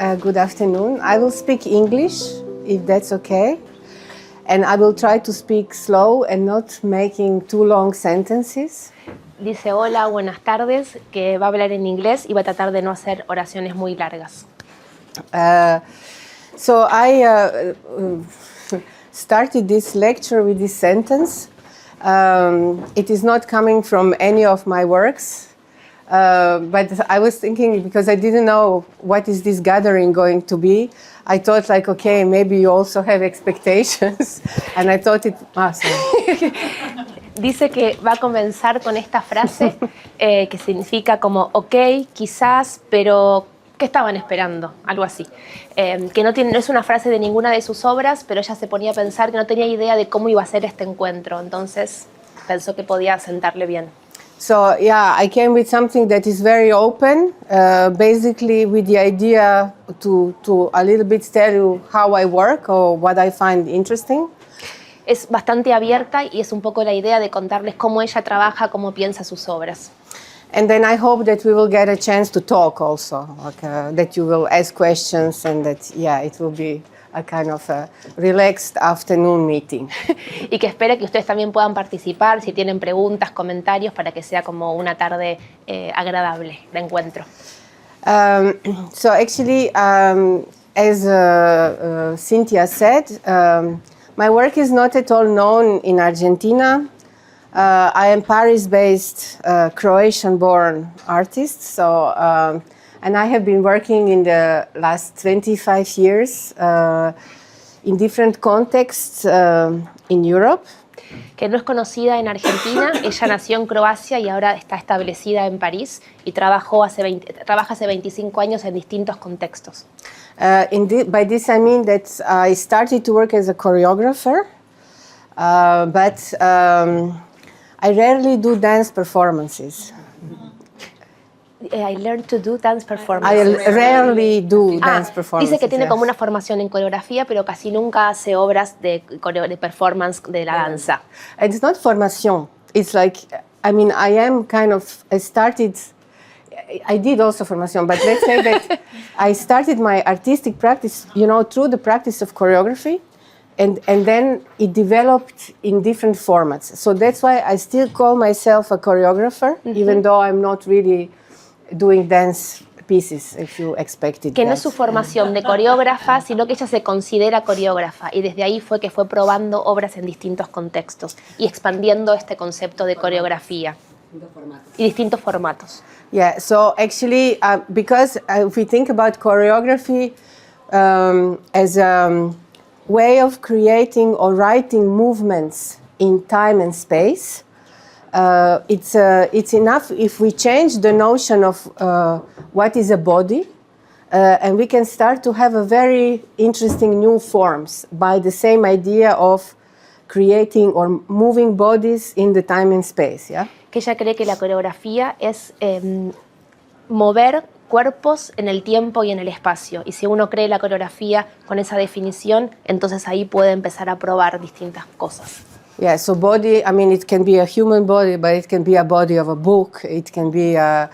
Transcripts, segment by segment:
Good afternoon. I will speak English, if that's okay. And I will try to speak slow and not making too long sentences. Dice hola, buenas tardes, que va a hablar en inglés y va a tratar de no hacer oraciones muy largas. So I started this lecture with this sentence. It is not coming from any of my works. But I was thinking, because I didn't know what is this gathering going to be, I thought like, okay, maybe you also have expectations. And I thought it, sorry. Dice que va a comenzar con esta frase que significa como, ok, quizás, pero ¿qué estaban esperando? Algo así. Que no es una frase de ninguna de sus obras, pero ella se ponía a pensar que no tenía idea de cómo iba a ser este encuentro. Entonces pensó que podía sentarle bien. So yeah, I came with something that is very open, basically with the idea to a little bit tell you how I work or what I find interesting. Es bastante abierta y es un poco la idea de contarles cómo ella trabaja, cómo piensa sus obras. And then I hope that we will get a chance to talk also, like, that you will ask questions and that, yeah, it will be a kind of a relaxed afternoon meeting. Y que espera que ustedes también puedan participar, si tienen preguntas, comentarios, para que sea como una tarde agradable de encuentro. So actually, as Cynthia said, my work is not at all known in Argentina. I am Paris-based, Croatian-born artist, so and I have been working in the last 25 years in different contexts in Europe. Que no es conocida en Argentina, ella nació en Croacia y ahora está establecida en París y trabaja hace 25 años en distintos contextos. By this I mean that I started to work as a choreographer, but I rarely do dance performances. I learned to do dance performances. I rarely do dance performances. Dice que tiene como una formación en coreografía, pero casi nunca hace obras de performance de la danza. It's not formation. It's like, I mean, I did also formation, but let's say that I started my artistic practice, through the practice of choreography, and then it developed in different formats. So that's why I still call myself a choreographer, even though I'm not really doing dance pieces, if you expected. Que no es su formación de coreógrafa, sino que ella se considera coreógrafa y desde ahí fue probando obras en distintos contextos y expandiendo este concepto de coreografía y distintos formatos. Yeah, so actually, because if we think about choreography as a way of creating or writing movements in time and space, it's enough if we change the notion of what is a body, and we can start to have a very interesting new forms by the same idea of creating or moving bodies in the time and space, yeah? Que ella cree que la coreografía es mover cuerpos en el tiempo y en el espacio. Y si uno cree la coreografía con esa definición, entonces ahí puede empezar a probar distintas cosas. Yeah, so body, I mean, it can be a human body, but it can be a body of a book, it can be a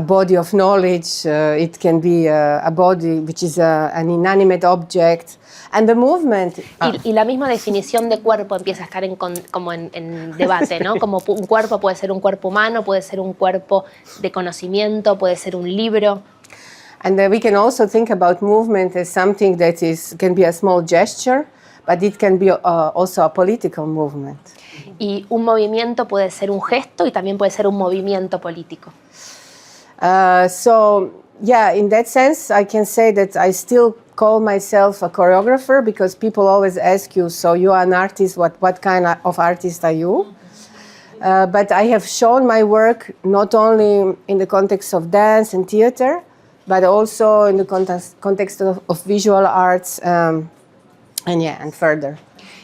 body of knowledge, it can be a body which is an inanimate object, and the movement... Y la misma definición de cuerpo empieza a estar como en debate, ¿no? Como un cuerpo puede ser un cuerpo humano, puede ser un cuerpo de conocimiento, puede ser un libro. And we can also think about movement as something that can be a small gesture, but it can be also a political movement. Y un movimiento puede ser un gesto y también puede ser un movimiento político. So, yeah, in that sense, I can say that I still call myself a choreographer because people always ask you, so you are an artist, what kind of artist are you? But I have shown my work not only in the context of dance and theater, but also in the context of visual arts and further.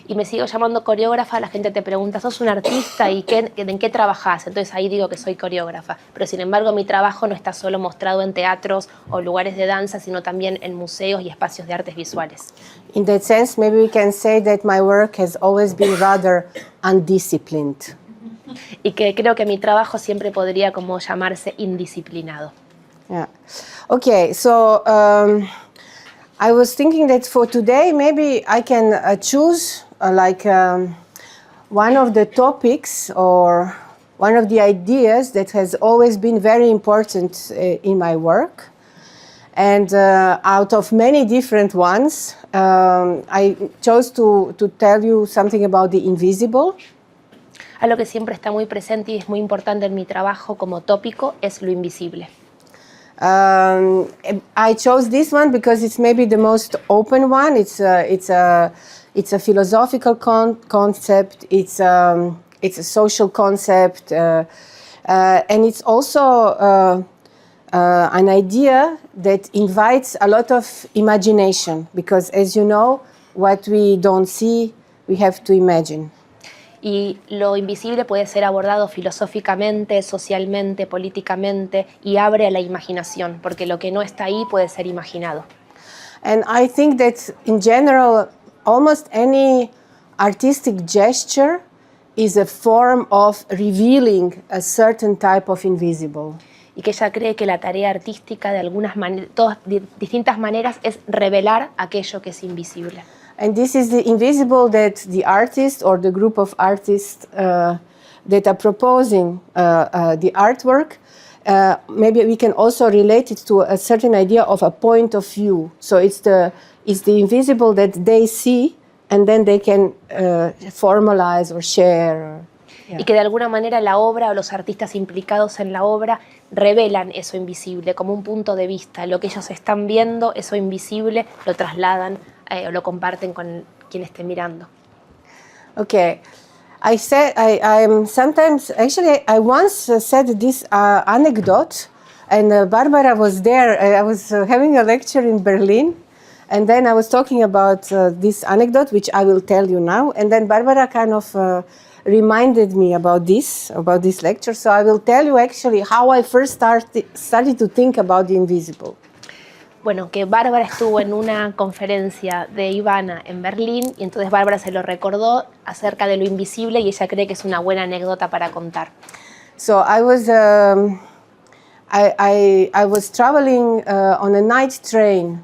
Y me sigo llamando coreógrafa, la gente te pregunta, ¿sos un artista y en qué trabajás? Entonces ahí digo que soy coreógrafa. Pero sin embargo mi trabajo no está solo mostrado en teatros o lugares de danza, sino también en museos y espacios de artes visuales. In that sense, maybe we can say that my work has always been rather undisciplined. Y que creo que mi trabajo siempre podría como llamarse indisciplinado. Yeah. Okay, so I was thinking that for today, maybe I can choose one of the topics or one of the ideas that has always been very important in my work. And out of many different ones, I chose to tell you something about the invisible. Algo que siempre está muy presente y es muy importante en mi trabajo como tópico es lo invisible. I chose this one because it's maybe the most open one. It's a philosophical concept. It's a social concept, and it's also an idea that invites a lot of imagination. Because, as you know, what we don't see, we have to imagine. Y lo invisible puede ser abordado filosóficamente, socialmente, políticamente y abre a la imaginación, porque lo que no está ahí puede ser imaginado. And I think that in general, almost any artistic gesture is a form of revealing a certain type of invisible. Y que ella cree que la tarea artística de todas distintas maneras es revelar aquello que es invisible. And this is the invisible that the artist or the group of artists that are proposing the artwork, maybe we can also relate it to a certain idea of a point of view. So it's the invisible that they see, and then they can formalize or share. Y que de alguna manera la obra o los artistas implicados en la obra revelan eso invisible como un punto de vista. Lo que ellos están viendo, eso invisible, lo trasladan o lo comparten con quien esté mirando. Okay, I said I'm sometimes actually I once said this anecdote, and Barbara was there. I was having a lecture in Berlin, and then I was talking about this anecdote, which I will tell you now. And then Barbara kind of reminded me about this lecture. So I will tell you actually how I first started to think about the invisible. Bueno, que Bárbara estuvo en una conferencia de Ivana en Berlín y entonces Bárbara se lo recordó acerca de lo invisible y ella cree que es una buena anécdota para contar. So I was traveling on a night train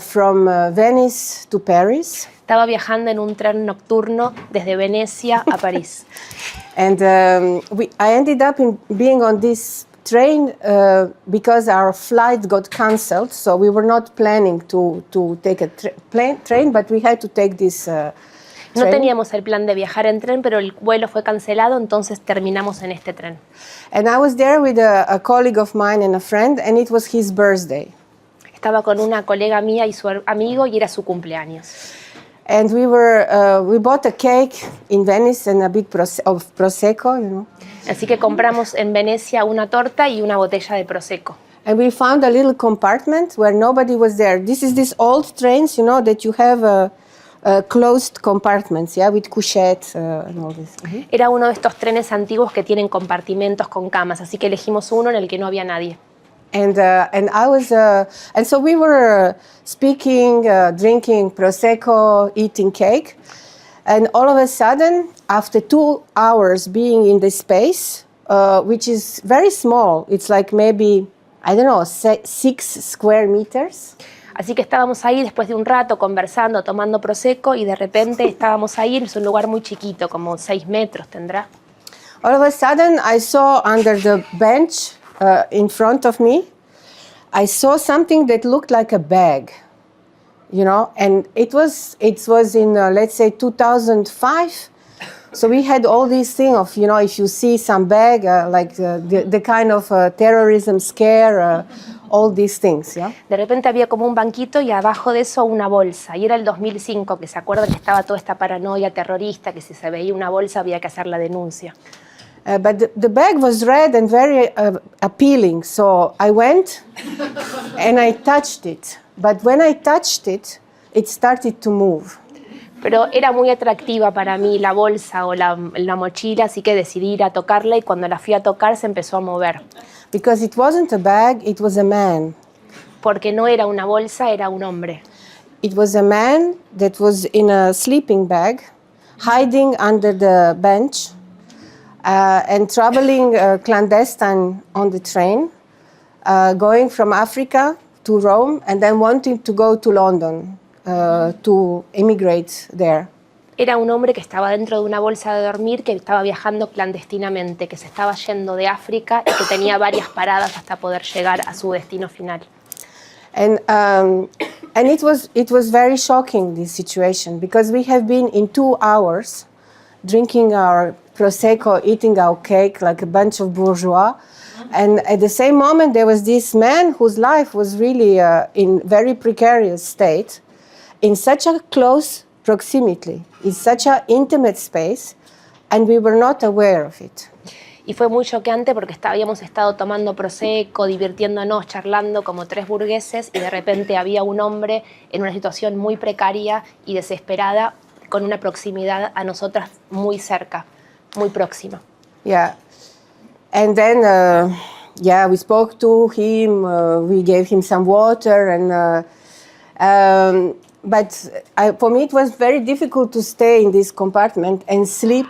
from Venice to Paris. Estaba viajando en un tren nocturno desde Venecia a París. And I ended up being on this train because our flight got cancelled. So we were not planning to take a train, but we had to take this No teníamos el plan de viajar en tren, pero el vuelo fue cancelado, entonces terminamos en este tren. And I was there with a colleague of mine and a friend, and it was his birthday. Estaba con una colega mía y su amigo y era su cumpleaños. And we bought a cake in Venice and a big of Prosecco, you know. Así que compramos en Venecia una torta y una botella de Prosecco. And we found a little compartment where nobody was there. This old trains, you know, that you have closed compartments, yeah, with couchettes and all this. Mm-hmm. Era uno de estos trenes antiguos que tienen compartimentos con camas, así que elegimos uno en el que no había nadie. And so we were speaking, drinking Prosecco, eating cake, and all of a sudden, after 2 hours being in the space, which is very small, it's like maybe, I don't know, 6 square meters. Así que estábamos ahí después de un rato conversando, tomando Prosecco, y de repente estábamos ahí, es un lugar muy chiquito, como 6 metros tendrá. All of a sudden, I saw under the bench in front of me, I saw something that looked like a bag, you know, and it was in let's say 2005. So we had all these things of, you know, if you see some bag, like the kind of terrorism scare, all these things, yeah. De repente había como un banquito y abajo de eso una bolsa. Y era el 2005, que se acuerdan que estaba toda esta paranoia terrorista, que si se veía una bolsa había que hacer la denuncia. But the bag was red and very appealing, so I went and I touched it. But when I touched it, it started to move. Pero era muy atractiva para mí la bolsa o la mochila, así que decidí ir a tocarla y cuando la fui a tocar se empezó a mover. Because it wasn't a bag, it was a man. Porque no era una bolsa, era un hombre. It was a man that was in a sleeping bag, hiding under the bench, and traveling clandestine on the train. going from Africa to Rome and then wanting to go to London to immigrate there. Era un hombre que estaba dentro de una bolsa de dormir, que estaba viajando clandestinamente, que se estaba yendo de África y que tenía varias paradas hasta poder llegar a su destino final. And it was very shocking, this situation, because we have been in 2 hours drinking our Prosecco, eating our cake like a bunch of bourgeois. And at the same moment, there was this man whose life was really in very precarious state, in such a close proximity, in such an intimate space, and we were not aware of it. Y fue muy choqueante porque habíamos estado tomando prosecco, divirtiéndonos, charlando como 3 burgueses y de repente había un hombre en una situación muy precaria y desesperada con una proximidad a nosotras muy cerca, muy próxima. Yeah. And then, we spoke to him, we gave him some water, but for me it was very difficult to stay in this compartment and sleep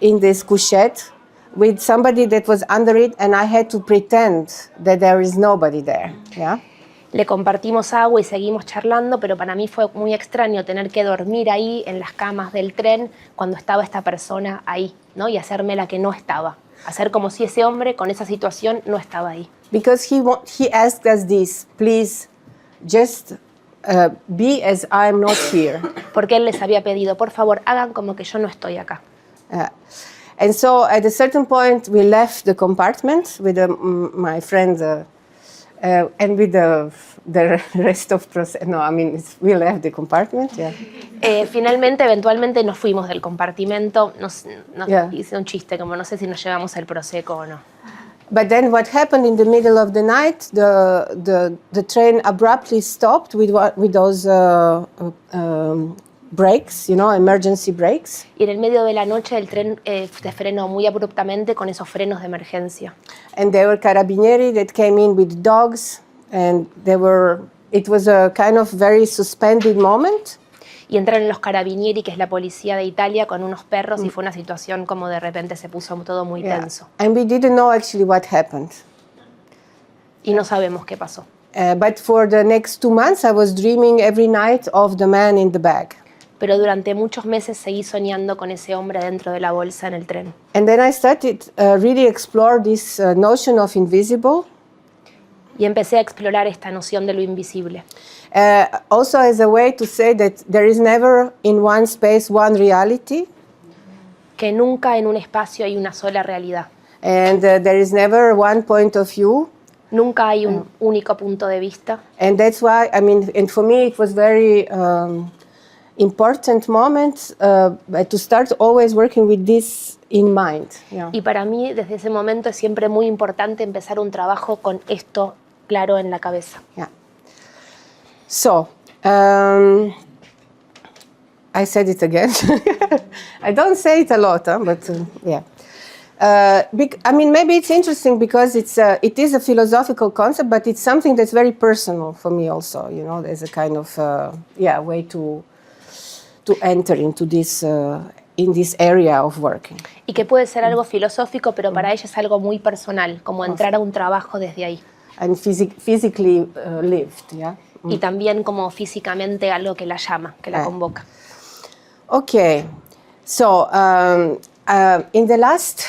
in this couchette with somebody that was under it, and I had to pretend that there is nobody there. Yeah. Le compartimos agua y seguimos charlando, pero para mí fue muy extraño tener que dormir ahí en las camas del tren cuando estaba esta persona ahí, ¿no? Y hacerme la que no estaba. Hacer como si ese hombre con esa situación no estaba ahí. Because he asked us this, please, just be as I'm not here. Porque él les había pedido, por favor, hagan como que yo no estoy acá. And so at a certain point, we left the compartment with my friend and with the rest of we left the compartment. Yeah. Finalmente, eventualmente nos fuimos del compartimento. Yeah. Hice un chiste, como no sé si nos llevamos el prosecco o no. But then what happened in the middle of the night, the train abruptly stopped with those brakes, emergency brakes. Y en el medio de la noche el tren se frenó muy abruptamente con esos frenos de emergencia. And there were carabinieri that came in with dogs, and it was a kind of very suspended moment. Y entraron los carabinieri, que es la policía de Italia, con unos perros y fue una situación como de repente se puso todo muy tenso. And we didn't know actually what happened. Y no sabemos qué pasó. But for the next 2 months, I was dreaming every night of the man in the bag. Pero durante muchos meses seguí soñando con ese hombre dentro de la bolsa en el tren. And then I started really explore this notion of invisible. Y empecé a explorar esta noción de lo invisible. Also as a way to say that there is never in one space one reality. Que nunca en un espacio hay una sola realidad. And there is never one point of view. Nunca hay un único punto de vista. And that's why, and for me it was very important moment to start always working with this in mind. Yeah. Y para mí desde ese momento es siempre muy importante empezar un trabajo con esto claro en la cabeza. Yeah. So, I said it again. I don't say it a lot, but yeah. Maybe it's interesting because it is a philosophical concept, but it's something that's very personal for me also. There's a kind of way to enter into this in this area of working. Y que puede ser algo filosófico, pero para ella es algo muy personal, como entrar a un trabajo desde ahí. And physically lived, yeah. Y también como físicamente algo que la llama, que la convoca. Okay, so in the last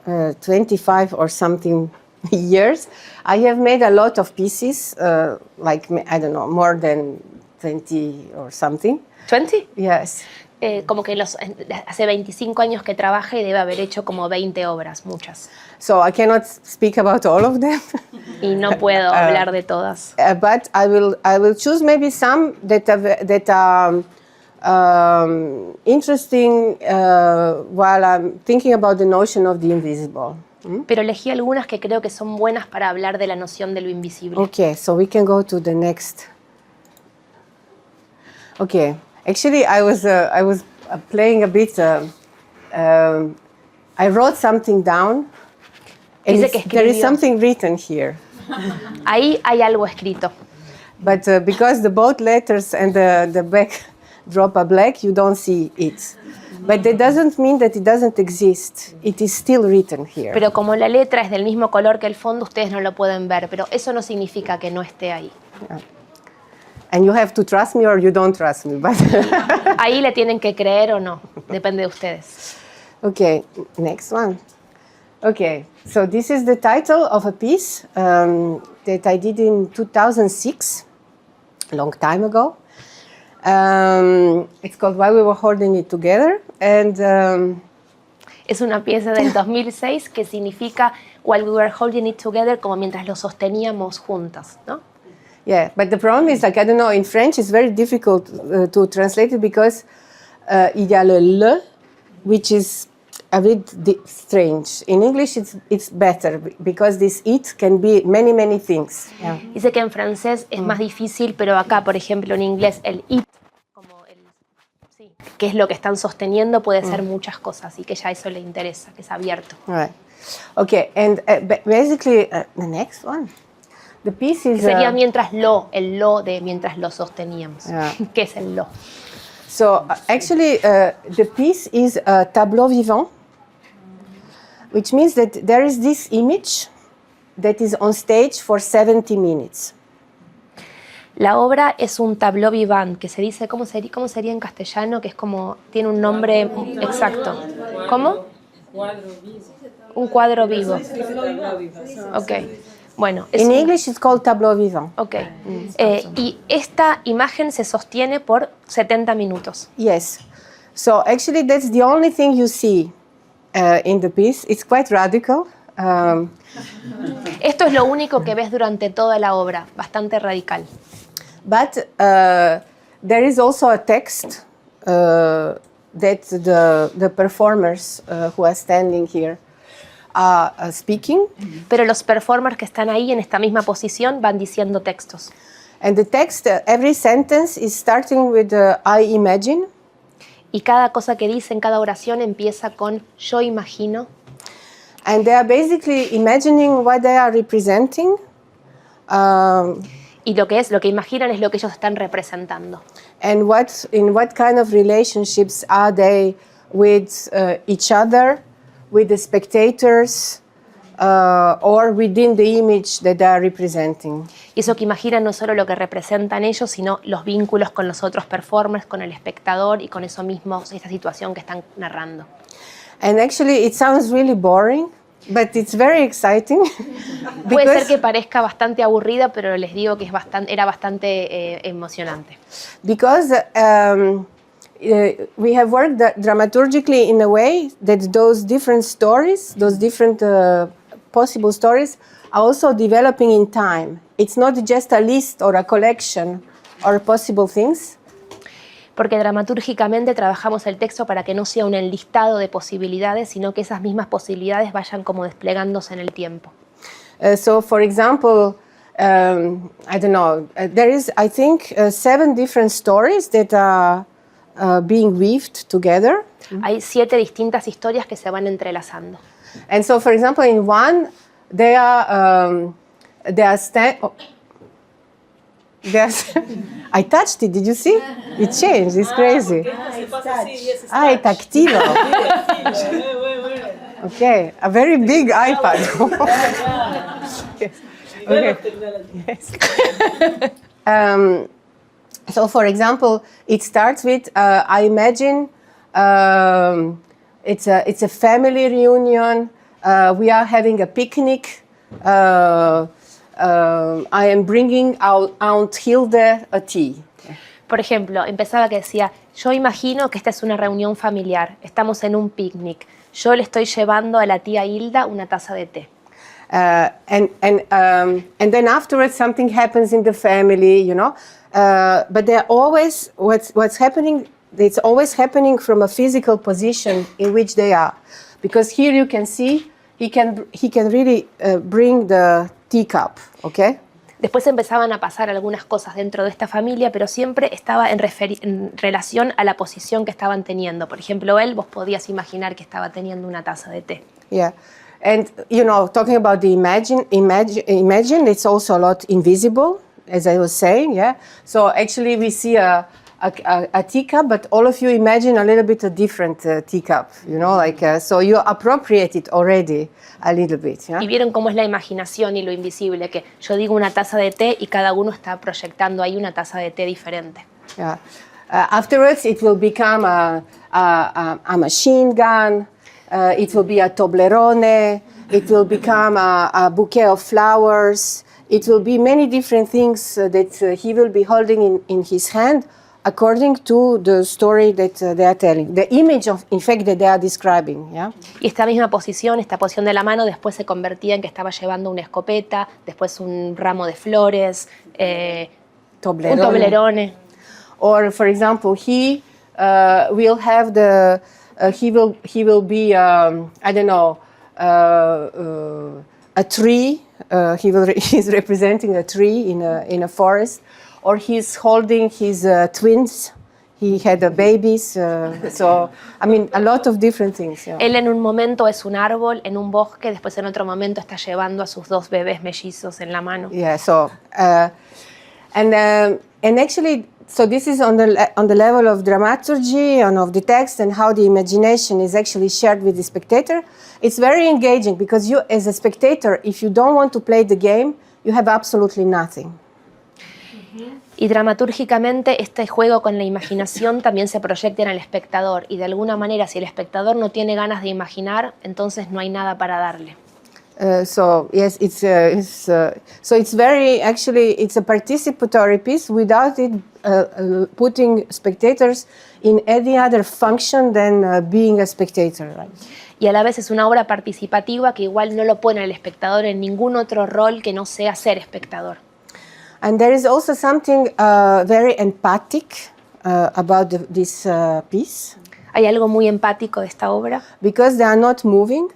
25 or something years, I have made a lot of pieces, more than 20 or something. 20? Yes. Como que hace 25 años que trabaja y debe haber hecho como 20 obras, muchas. So I cannot speak about all of them. Y no puedo hablar de todas. But I will choose maybe some that are interesting while I'm thinking about the notion of the invisible. Pero elegí algunas que creo que son buenas para hablar de la noción de lo invisible. Okay, so we can go to the next. Okay, actually I was playing a bit. I wrote something down. And there is something written here. Ahí hay algo escrito. But because the both letters and the backdrop are black, you don't see it. But that doesn't mean that it doesn't exist. It is still written here. Pero como la letra es del mismo color que el fondo, ustedes no lo pueden ver, pero eso no significa que no esté ahí. And you have to trust me or you don't trust me. But Ahí le tienen que creer o no, depende de ustedes. okay, next one. Okay, so this is the title of a piece that I did in 2006, a long time ago. It's called While We Were Holding It Together, and Es una pieza del 2006 que significa While We Were Holding It Together, como mientras lo sosteníamos juntos, ¿no? yeah, but the problem is, like, I don't know, in French it's very difficult to translate it because il y a le, which is a bit strange. In English it's better because this it can be many, many things. Yeah. Dice que en francés es más difícil, pero acá, por ejemplo, en inglés, el it, como el, sí, que es lo que están sosteniendo, puede ser muchas cosas y que ya eso le interesa, que es abierto. Right. Okay, and basically the next one. The piece is... Sería mientras el lo de mientras lo sosteníamos. Yeah. ¿Qué es el lo? So actually, the piece is a tableau vivant, which means that there is this image that is on stage for 70 minutes. La obra es un tableau vivant, que se dice, ¿cómo sería en castellano? Que es como, tiene un nombre exacto. ¿Cómo? Un cuadro vivo. Ok. Bueno, es In English, it's called tableau vivant. Ok. Y esta imagen se sostiene por 70 minutos. Yes. So actually, that's the only thing you see in the piece. It's quite radical. Esto es lo único que ves durante toda la obra, bastante radical. But there is also a text that the performers who are standing here are speaking. Pero los performers que están ahí en esta misma posición van diciendo textos. And the text, every sentence is starting with I imagine. Y cada cosa que dicen, cada oración empieza con yo imagino. And they are basically imagining what they are representing. Y lo que imaginan es lo que ellos están representando. And in what kind of relationships are they with each other, with the spectators, or within the image that they are representing. Y eso que imaginan no es solo lo que representan ellos, sino los vínculos con los otros performers, con el espectador y con eso mismo, esa situación que están narrando. And actually it sounds really boring, but it's very exciting. Puede ser que parezca bastante aburrida, pero les digo que era bastante emocionante. Because we have worked dramaturgically in a way that those different stories, those different possible stories, are also developing in time. It's not just a list or a collection or possible things. Porque dramatúrgicamente trabajamos el texto para que no sea un enlistado de posibilidades, sino que esas mismas posibilidades vayan como desplegándose en el tiempo. So, for example, I don't know, there is, I think, 7 different stories that are being weaved together. Hay 7 distintas historias que se van entrelazando. And so, for example, in one, they are I touched it, did you see? It changed, it's crazy. Ah, es tactile. Okay, a very big iPad. Yes. Okay. Yes. So, for example, it starts with, I imagine it's a family reunion. We are having a picnic. I am bringing Aunt Hilde a tea. Por ejemplo, empezaba que decía, yo imagino que esta es una reunión familiar, estamos en un picnic, yo le estoy llevando a la tía Hilda una taza de té. And then afterwards something happens in the family, you know. But they're always, what's happening, it's always happening from a physical position in which they are. Because here you can see, he can really bring the teacup, okay? Después empezaban a pasar algunas cosas dentro de esta familia, pero siempre estaba en relación a la posición que estaban teniendo. Por ejemplo, vos podías imaginar que estaba teniendo una taza de té. Yeah, and you know, talking about the imagine, it's also a lot invisible, as I was saying, yeah? So actually we see a a teacup, but all of you imagine a little bit a different teacup, you know, like so you appropriate it already a little bit. Yeah? Y vieron cómo es la imaginación y lo invisible, que yo digo una taza de té y cada uno está proyectando ahí una taza de té diferente. Yeah. Afterwards, it will become a machine gun. It will be a Toblerone. It will become a bouquet of flowers. It will be many different things that he will be holding in his hand, according to the story that they are telling, the image of, in fact, that they are describing. Yeah? Y esta misma posición, esta posición de la mano, después se convertía en que estaba llevando una escopeta, después un ramo de flores, un Toblerone. Or, for example, he will have the, he will be, I don't know, a tree. He's representing a tree in a forest, or he's holding his twins. He had babies, so I mean a lot of different things. Yeah. Él en un momento es un árbol en un bosque, después en otro momento está llevando a sus 2 bebés mellizos en la mano. Yeah. So and actually, so this is on the level of dramaturgy and of the text and how the imagination is actually shared with the spectator. It's very engaging because you, as a spectator, if you don't want to play the game, you have absolutely nothing. Y dramatúrgicamente este juego con la imaginación también se proyecta en el espectador y de alguna manera si el espectador no tiene ganas de imaginar, entonces no hay nada para darle. So yes, so it's very actually it's a participatory piece without it putting spectators in any other function than being a spectator, right? Y a la vez es una obra participativa que igual no lo pone al espectador en ningún otro rol que no sea ser espectador. And there is also something very empathic about this piece. Hay algo muy empático de esta obra. Because they are not moving.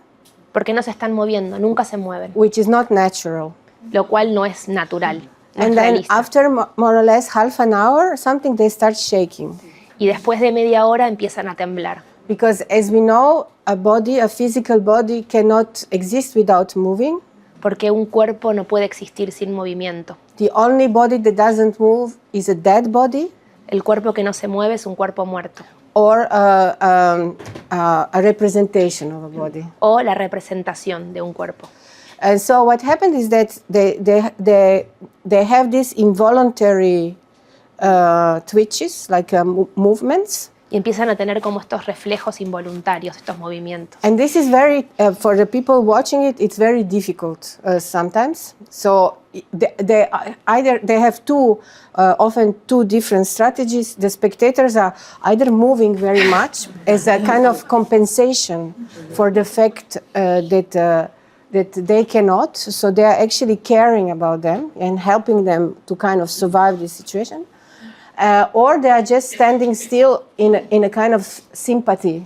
Porque no se están moviendo, nunca se mueven. Which is not natural. Lo cual no es natural. No and es then realista. After more or less half an hour, something they start shaking. Y después de media hora empiezan a temblar. Because as we know, a physical body cannot exist without moving. Porque un cuerpo no puede existir sin movimiento. The only body that doesn't move is a dead body. El cuerpo que no se mueve es un cuerpo muerto. Or a representation of a body. O la representación de un cuerpo. And so what happened is that they have these involuntary twitches, like movements. Y empiezan a tener como estos reflejos involuntarios, estos movimientos. And this is very, for the people watching it, it's very difficult sometimes. So they have often two different strategies. The spectators are either moving very much as a kind of compensation for the fact that they cannot. So they are actually caring about them and helping them to kind of survive this situation. Or they are just standing still in a kind of sympathy,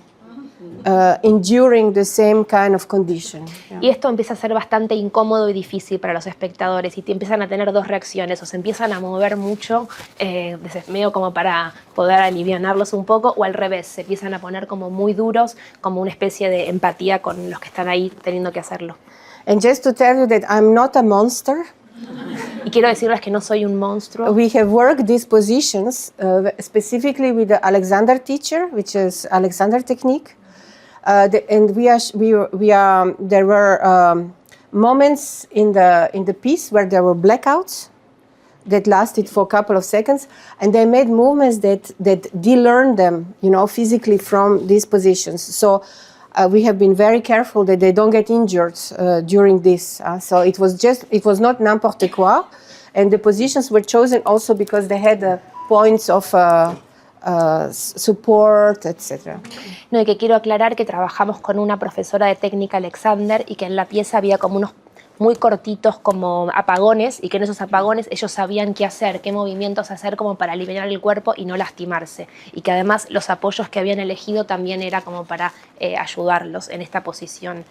enduring the same kind of condition. Yeah. Y esto empieza a ser bastante incómodo y difícil para los espectadores y empiezan a tener 2 reacciones, o se empiezan a mover mucho, medio como para poder alivianarlos un poco, o al revés, se empiezan a poner como muy duros, como una especie de empatía con los que están ahí teniendo que hacerlo. And just to tell you that I'm not a monster. Y quiero decirles que no soy un monstruo. We have worked these positions specifically with the Alexander teacher, which is Alexander technique, and there were moments in the piece where there were blackouts that lasted for a couple of seconds, and they made movements that de-learned them, physically from these positions. So. We have been very careful that they don't get injured during this. So it was not n'importe quoi. And the positions were chosen also because they had points of support, etc. No, y que quiero aclarar que trabajamos con una profesora de técnica, Alexander, y que en la pieza había como unos muy cortitos como apagones, y que en esos apagones ellos sabían qué hacer, qué movimientos hacer como para aliviar el cuerpo y no lastimarse, y que además los apoyos que habían elegido también era como para ayudarlos en esta posición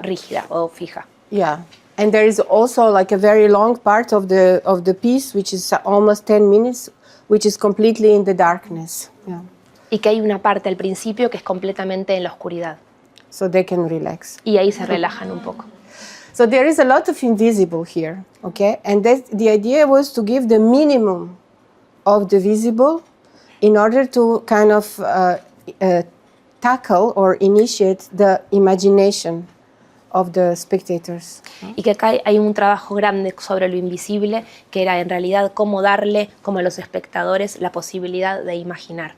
rígida o fija. Yeah, and there is also like a very long part of the piece, which is almost 10 minutes, which is completely in the darkness. Yeah. Y que hay una parte al principio que es completamente en la oscuridad. So they can relax. Y ahí se relajan un poco. So there is a lot of invisible here, okay? And the idea was to give the minimum of the visible in order to kind of tackle or initiate the imagination of the spectators. Y que acá hay un trabajo grande sobre lo invisible, que era en realidad cómo darle como a los espectadores la posibilidad de imaginar.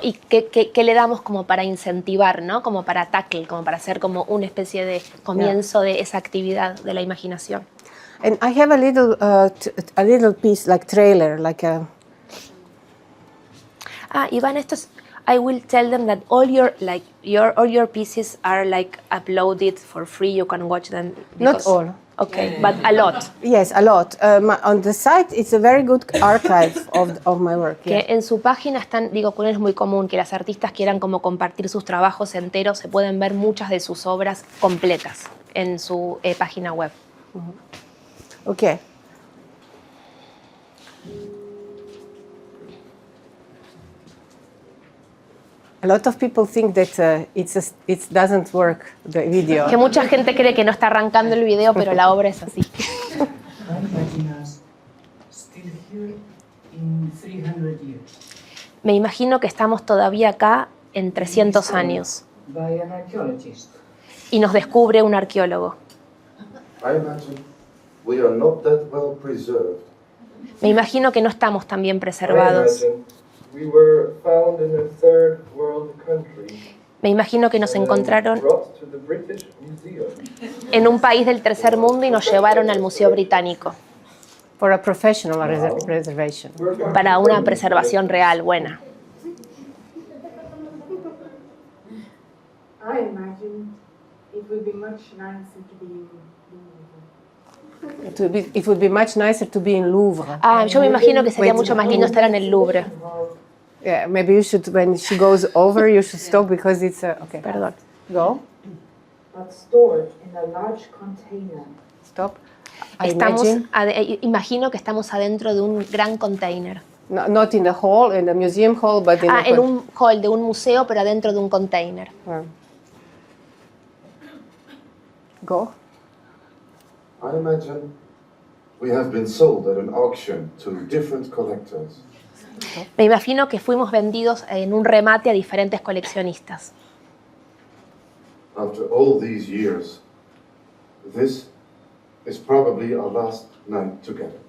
Y qué le damos como para incentivar, ¿no? Como para tackle, como para hacer como una especie de comienzo de esa actividad de la imaginación. And I have a little piece, like trailer, like a... Iván, I will tell them that all your pieces are like uploaded for free. You can watch them. Not all. Okay, but a lot. Yes, a lot. On the site, it's a very good archive of my work. Que en su página están, es muy común que las artistas quieran como compartir sus trabajos enteros, se pueden ver muchas de sus obras completas en su página web. Okay. A lot of people think that it doesn't work, the video. Que mucha gente cree que no está arrancando el video, pero la obra es así. Me imagino que estamos todavía acá en 300 años. Y nos descubre un arqueólogo. Me imagino que no estamos tan bien preservados. Me imagino que nos encontraron en un país del tercer mundo y nos llevaron al Museo Británico. For a professional preservation. Para una preservación real, buena. I imagine it would be much nicer to be in Louvre. It would be much nicer to be in Louvre. Yo me imagino que sería mucho más lindo estar en el Louvre. Yeah, maybe you should, when she goes over, you should stop because it's okay. Perdón. Go. But stored in a large container. Stop. Imagino que estamos adentro de un gran container. No, not in the hall, in the museum hall, but in en un hall de un museo, pero adentro de un container. Go. I imagine we have been sold at an auction to different collectors. Me imagino que fuimos vendidos en un remate a diferentes coleccionistas. After all these years, this is probably our last night together.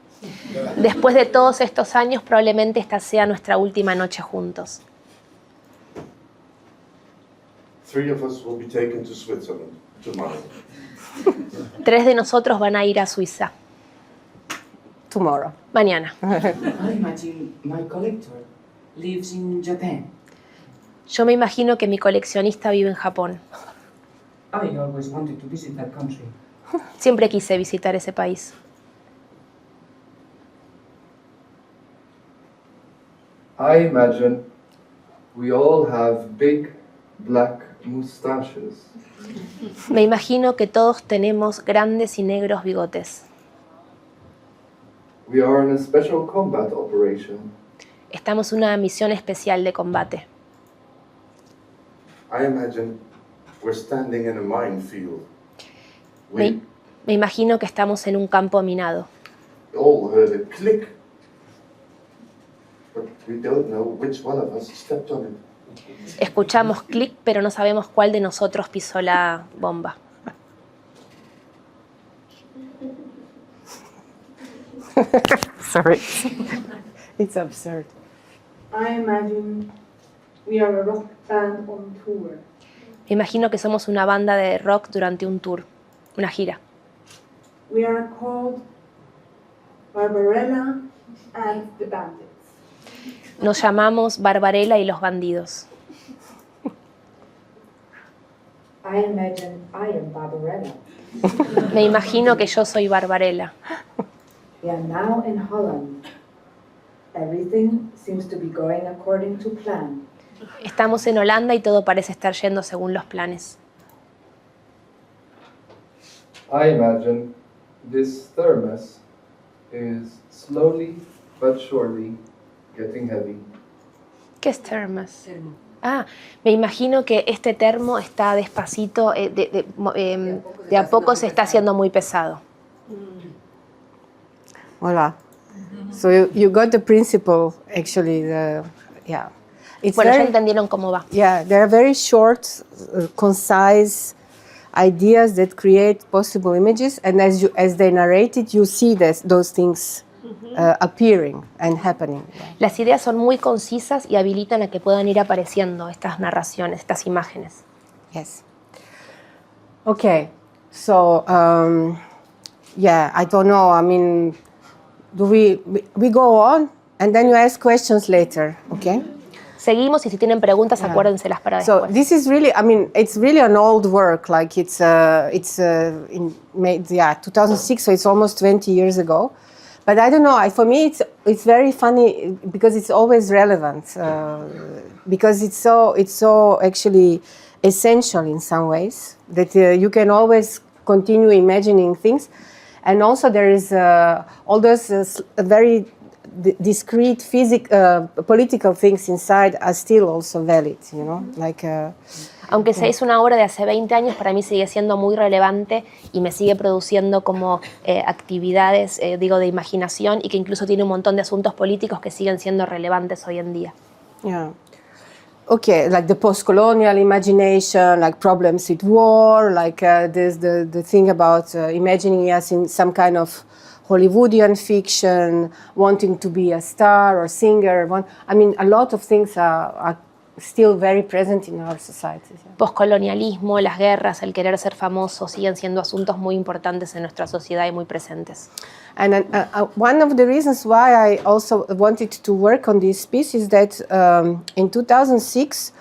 Después de todos estos años, probablemente esta sea nuestra última noche juntos. 3 of us will be taken to Switzerland tomorrow. 3 de nosotros van a ir a Suiza. Tomorrow. Mañana. I imagine my collector lives in Japan. Yo me imagino que mi coleccionista vive en Japón. I always wanted to visit that country. Siempre quise visitar ese país. I imagine we all have big black mustaches. Me imagino que todos tenemos grandes y negros bigotes. We are in a special combat operation. Estamos en una misión especial de combate. I imagine we're standing in a minefield. Me imagino que estamos en un campo minado. We all heard a click, but we don't know which one of us stepped on it. Escuchamos clic, pero no sabemos cuál de nosotros pisó la bomba. Sorry. It's absurd. I imagine we are a rock band on tour. Me imagino que somos una banda de rock durante un tour, una gira. We are called Barbarella and the Bandits. Nos llamamos Barbarella y los bandidos. I imagine I am Barbarella. Me imagino que yo soy Barbarella. We are now in Holland. Everything seems to be going according to plan. Estamos en Holanda y todo parece estar yendo según los planes. I imagine this thermos is slowly but surely getting heavy. ¿Qué es termos? Me imagino que este termo está despacito, de a poco se está haciendo muy pesado. Voilà. So you got the principle, actually. Yeah, it's Bueno, ya very, entendieron cómo va. yeah. There are very short, concise ideas that create possible images, and as they narrate it, you see those things appearing and happening. Las ideas son muy concisas y habilitan a que puedan ir apareciendo estas narraciones, estas imágenes. Yes. Okay. So yeah, I don't know. I mean, do we go on and then you ask questions later? Okay. Seguimos y si tienen preguntas, acuérdenselas para So después. this is really, I mean, it's really an old work. Like it's 2006, so it's almost 20 years ago. But I don't know. For me, it's very funny because it's always relevant because it's so actually essential in some ways that you can always continue imagining things, and also there is all those very discrete political things inside are still also valid, you know, like. Aunque sea es una obra de hace 20 años, para mí sigue siendo muy relevante y me sigue produciendo como actividades, de imaginación, y que incluso tiene un montón de asuntos políticos que siguen siendo relevantes hoy en día. Yeah. Okay, like the post-colonial imagination, like problems with war, like there's the thing about imagining us in some kind of Hollywoodian fiction, wanting to be a star or singer. I mean, a lot of things are still very present in our societies. Yeah. Postcolonialismo, las guerras, el querer ser famoso, siguen siendo asuntos muy importantes en nuestra sociedad y muy presentes. And one of the reasons why I also wanted to work on this piece is that in 2006,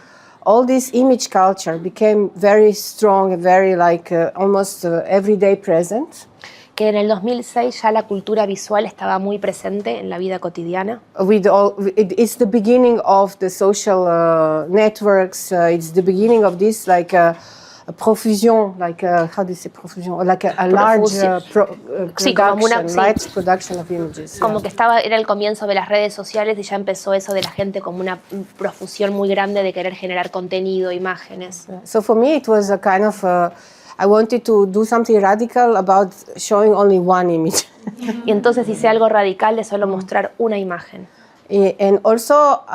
all this image culture became very strong and very like almost everyday present. Que en el 2006 ya la cultura visual estaba muy presente en la vida cotidiana. It's the beginning of the social networks. It's the beginning of this like a profusion, like how do you say profusion? Like a large Sí, como una, sí. large production of images. Como que era el comienzo de las redes sociales y ya empezó eso de la gente como una profusión muy grande de querer generar contenido, imágenes. So for me it was a kind of I wanted to do something radical about showing only one image. Y entonces hice algo radical de solo mostrar una imagen. And also,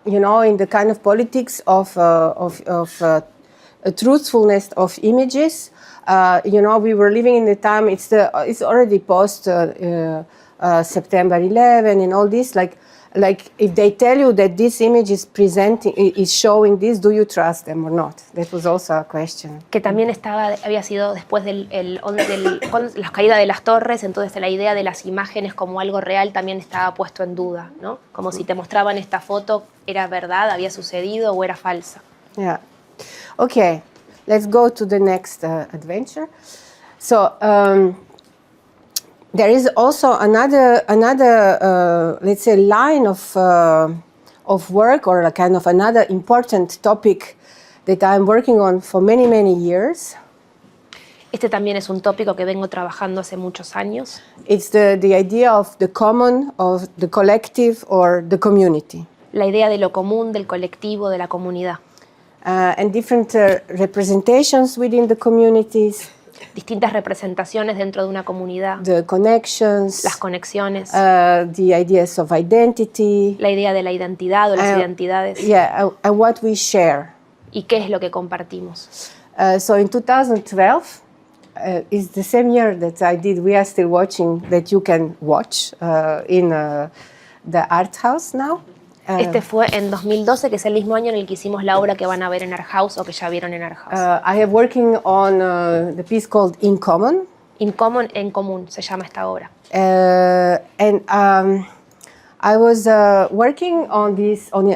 you know, in the kind of politics of truthfulness of images, you know, we were living in the time. It's already post September 11 and all this. Like if they tell you that this image is showing this, do you trust them or not? That was also a question. Que también había sido después de la caída de las torres, entonces la idea de las imágenes como algo real también estaba puesto en duda, ¿no? Como si te mostraban esta foto, ¿era verdad, había sucedido o era falsa? Yeah. Okay, let's go to the next adventure. So. There is also another let's say line of work or a kind of another important topic that I'm working on for many years. Este también es un tópico que vengo trabajando hace muchos años. It's the idea of the common, of the collective or the community. La idea de lo común, del colectivo, de la comunidad. And different representations within the communities. Distintas representaciones dentro de una comunidad. The connections. Las conexiones. The ideas of identity. La idea de la identidad o las identidades. Yeah, and what we share. ¿Y qué es lo que compartimos? So in 2012, is the same year that I did We Are Still Watching, that you can watch in the Art House now. Este fue en 2012, que es el mismo año en el que hicimos la obra que van a ver en Art House o que ya vieron en Art House. I am working on the piece called In Common. In Common, en común, se llama esta obra. And I was working on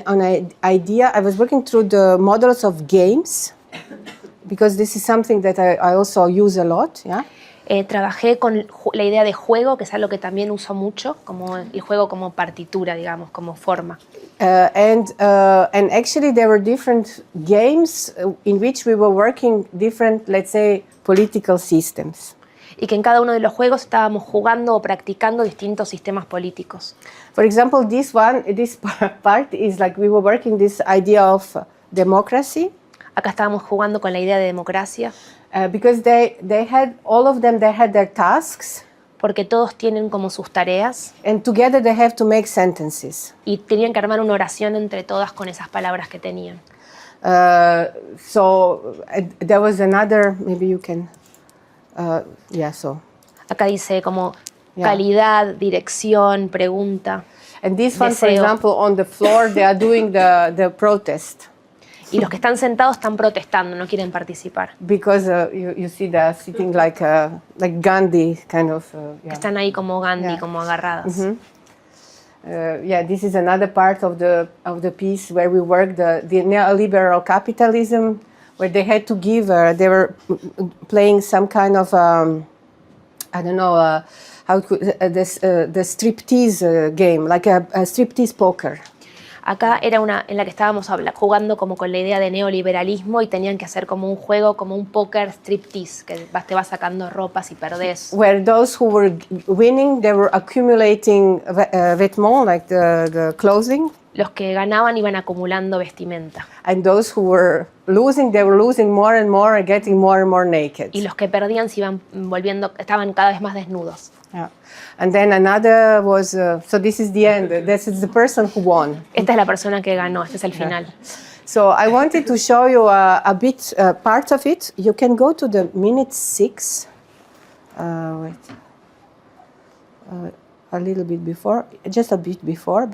an idea. I was working through the models of games, because this is something that I also use a lot. Yeah. Trabajé con la idea de juego, que es algo que también uso mucho, como el juego como partitura, digamos, como forma. And actually there were different games in which we were working different, let's say, political systems. Y que en cada uno de los juegos estábamos jugando o practicando distintos sistemas políticos. For example, this part is like we were working this idea of democracy. Acá estábamos jugando con la idea de democracia. Because all of them had their tasks. porque todos tienen como sus tareas and together they have to make sentences. y tenían que armar una oración entre todas con esas palabras que tenían. There was another, maybe you can, so. Acá dice como Yeah. calidad, dirección, pregunta. And this one, for Deseo. example, on the floor, they are doing the protest. Y los que están sentados están protestando, no quieren participar. Because you see they're sitting like Gandhi kind of. Están ahí como Gandhi, Yeah. como agarradas. This is another part of the piece where we work the neoliberal capitalism, where they had to give. They were playing some kind of I don't know how it could, the striptease game, like a striptease poker. Acá era una en la que estábamos jugando como con la idea de neoliberalismo y tenían que hacer como un juego, como un póker striptease, que te vas sacando ropas y perdés. Where those who were winning, they were accumulating vêtements, like the clothing, Los que ganaban iban acumulando vestimenta and those who were losing, they were losing more and more and getting more and more naked. y los que perdían se iban volviendo, estaban cada vez más desnudos. Yeah. And then another was, so this is the end, this is the person who won. Esta es la persona que ganó, este es el final. So I wanted to show you a bit, part of it. You can go to the minute 6. Wait. A little bit before, just a bit before.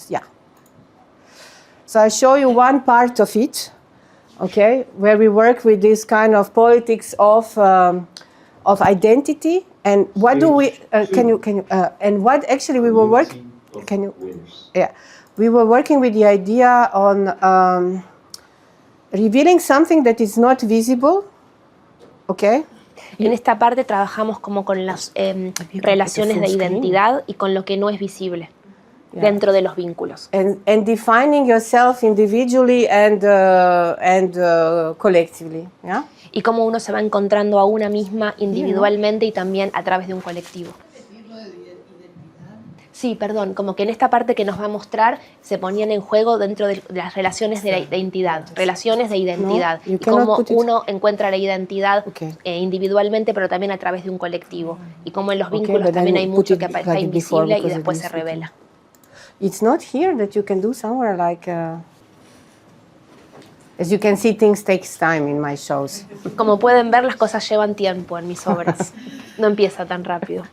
Yeah. So I show you one part of it, okay, where we work with this kind of politics of identity and what do we? Can you? And what actually we were working? Can you? Yeah, we were working with the idea on revealing something that is not visible, okay. En esta parte trabajamos como con las relaciones de identidad y con lo que no es visible dentro de los vínculos. And defining yourself individually and collectively, yeah. Y cómo uno se va encontrando a una misma individualmente y también a través de un colectivo. Sí, perdón, como que en esta parte que nos va a mostrar se ponían en juego dentro de las relaciones de identidad, relaciones de identidad, No, you y cómo cannot put it- uno encuentra la identidad Okay. individualmente, pero también a través de un colectivo, y cómo en los Okay, vínculos but then también hay put mucho it que like está it before, invisible y because it después is se revela. It's not here that you can do somewhere like. As you can see, things takes time in my shows. Como pueden ver, las cosas llevan tiempo en mis obras, no empieza tan rápido.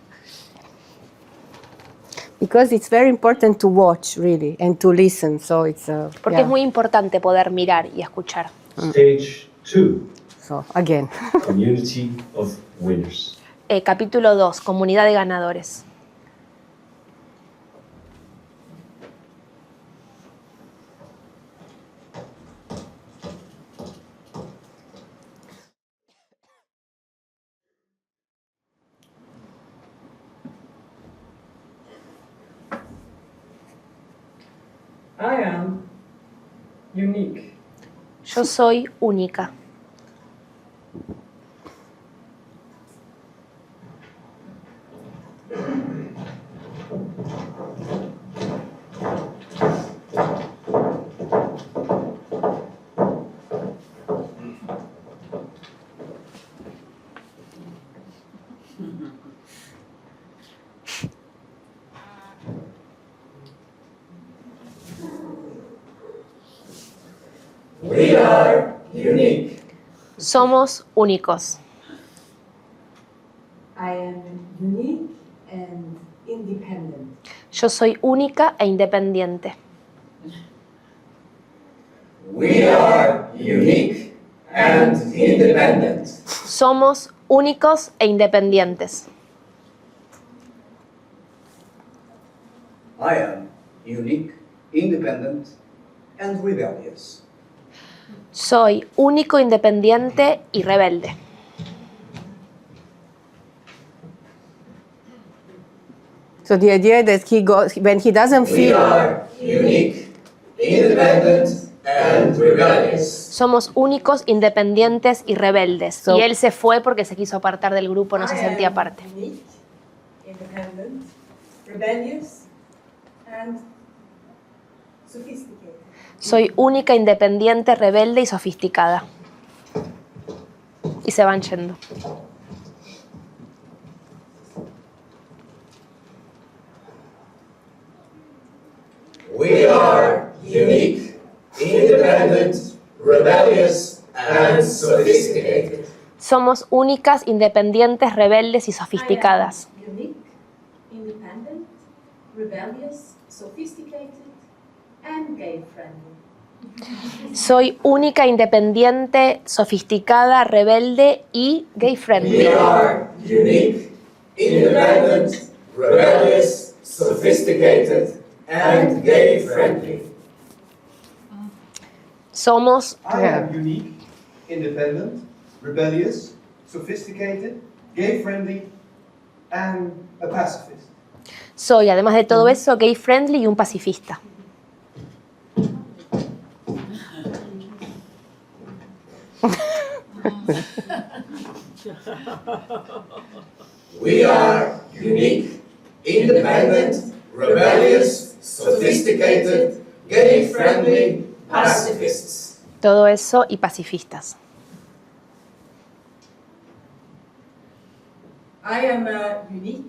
Because it's very important to watch, really, and to listen. So it's. Porque es muy importante poder mirar y escuchar. Stage 2, So again. Community of Winners. Capítulo 2, Comunidad de Ganadores. I am unique. Yo soy única. We are unique. Somos únicos. I am unique and independent. Yo soy única e independiente. We are unique and independent. Somos únicos e independientes. I am unique, independent, and rebellious. Soy único, independiente y rebelde. So the idea that he goes when he doesn't We feel. are unique, independent, and rebellious. Somos únicos, independientes y rebeldes. So- Y él se fue porque se quiso apartar del grupo, no se sentía parte. Unique, independent, rebellious, and sophisticated. Soy única, independiente, rebelde y sofisticada. Y se van yendo. We are unique, independent, rebellious, and sophisticated. Somos únicas, independientes, rebeldes y sofisticadas. I am unique, independent, rebellious, sophisticated, and gay-friendly. Soy única, independiente, sofisticada, rebelde y gay-friendly. We are unique, independent, rebellious, sophisticated, and gay-friendly. Somos I am unique, independent, rebellious, sophisticated, gay-friendly, and a pacifist. Soy, además de todo eso, gay-friendly y un pacifista. We are unique, independent, rebellious, sophisticated, gay-friendly, pacifists. Todo eso y pacifistas. I am unique,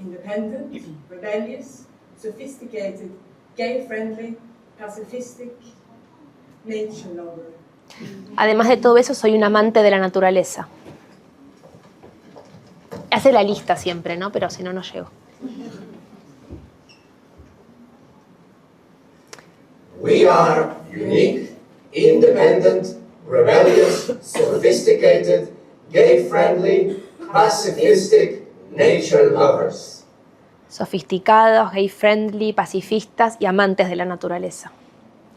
independent, rebellious, sophisticated, gay-friendly, pacifistic, nature lover. Además de todo eso, soy un amante de la naturaleza. Hace la lista siempre, ¿no? Pero si no, no llego. We are unique, independent, rebellious, sophisticated, gay-friendly, pacifistic, nature lovers. Sofisticados, gay-friendly, pacifistas y amantes de la naturaleza.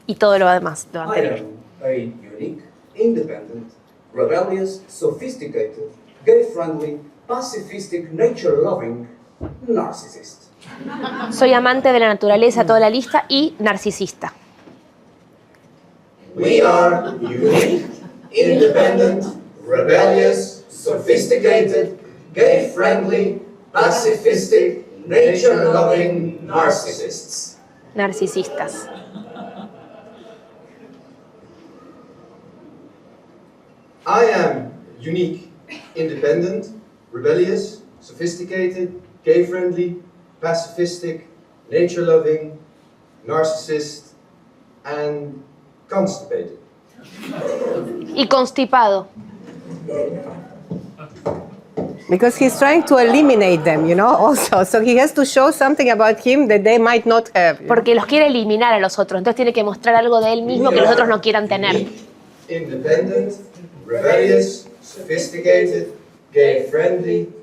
Y todo lo demás, lo I anterior. am a unique, independent, rebellious, sophisticated, gay-friendly, pacifistic, nature-loving narcissist. Soy amante de la naturaleza, toda la lista, y narcisista. We are unique, independent, rebellious, sophisticated, gay-friendly, pacifistic, nature-loving narcissists. Narcisistas. I am unique, independent, rebellious, sophisticated, gay-friendly, pacifistic, nature-loving, narcissist, and constipated. Y constipado. Because he's trying to eliminate them, you know, also. So he has to show something about him that they might not have. Porque los quiere eliminar a los otros. Entonces tiene que mostrar algo de él mismo que los otros no quieran tener. Independent, rebellious, sophisticated, gay-friendly,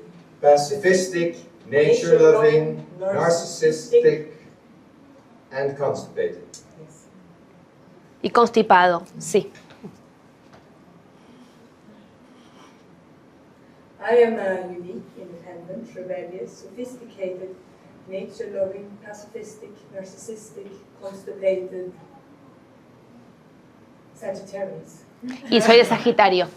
pacifistic, nature-loving, narcissistic, and constipated. Y constipado, sí. I am unique, independent, rebellious, sophisticated, nature-loving, pacifistic, narcissistic, constipated, Sagittarius. Y soy de Sagitario.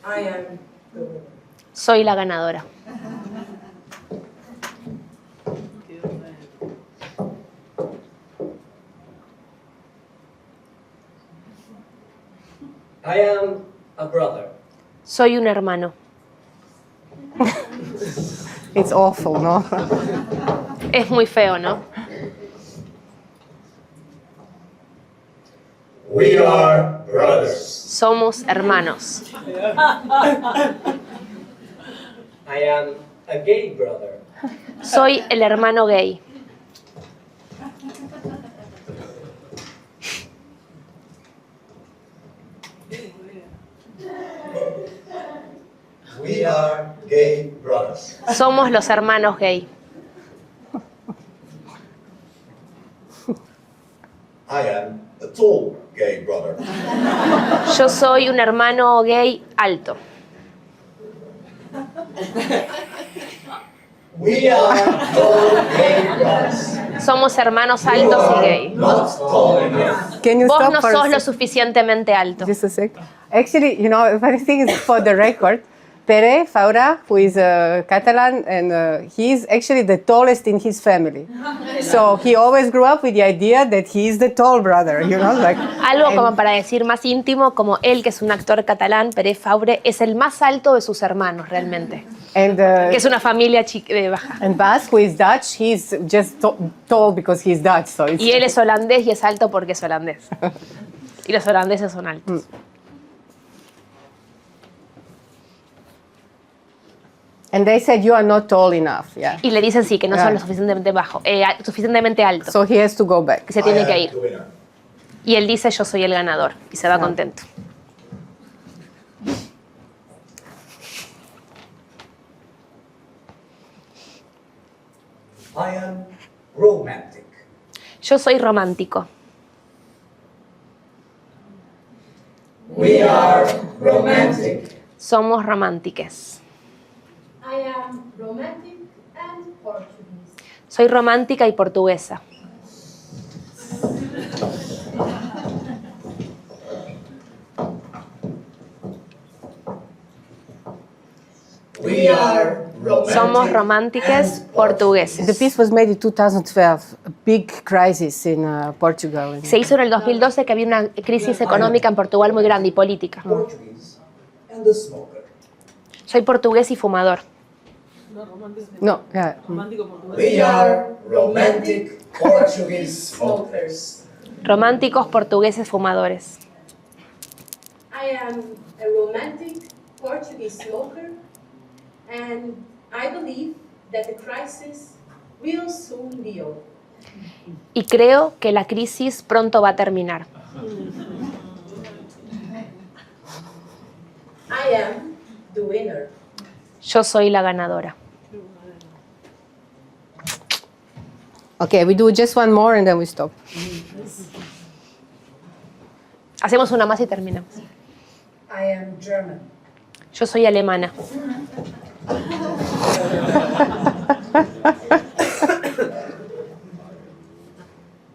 I am the winner. Soy la ganadora. I am a brother. Soy un hermano. It's awful, no? Es muy feo, ¿no? We are brothers. Somos hermanos. I am a gay brother. Soy el hermano gay. We are gay brothers. Somos los hermanos gay. I am a tall gay brother. Yo soy un hermano gay alto. We are tall gay brothers. Somos hermanos altos y gay. Not tall enough. Can you Vos stop no for a sos lo sec? suficientemente alto. Just a sec. Actually, you know, funny thing is, for the record, Pere Faura, who is Catalan, and he's actually the tallest in his family. So he always grew up with the idea that he's the tall brother, you know, like. Algo como para decir más íntimo, como él, que es un actor catalán, Pere Faure, es el más alto de sus hermanos, realmente. And, que es una familia baja. And Bas, who is Dutch, he's just tall because he's Dutch. So it's y él es holandés y es alto porque es holandés. Y los holandeses son altos. And they said you are not tall enough. Yeah. Y le dicen sí, que no son lo suficientemente suficientemente alto. So he has to go back. Que se tiene que ir. Y él dice yo soy el ganador y se va contento. I am romantic. Yo soy romántico. We are romantic. Somos romántiques. I am romantic and Portuguese. Soy romántica y portuguesa. We are romantic. Somos románticas portugueses. The piece was made in 2012, a big crisis in Portugal. Se hizo en el 2012 que había una crisis económica en Portugal muy grande y política. And the smoker. Soy portugués y fumador. No, yeah. We are romantic Portuguese smokers. Románticos portugueses fumadores. I am a romantic Portuguese smoker, and I believe that the crisis will soon be over. Y creo que la crisis pronto va a terminar. I am the winner. Yo soy la ganadora. Okay, we do just one more and then we stop. Hacemos una más y terminamos. I am German. Yo soy alemana.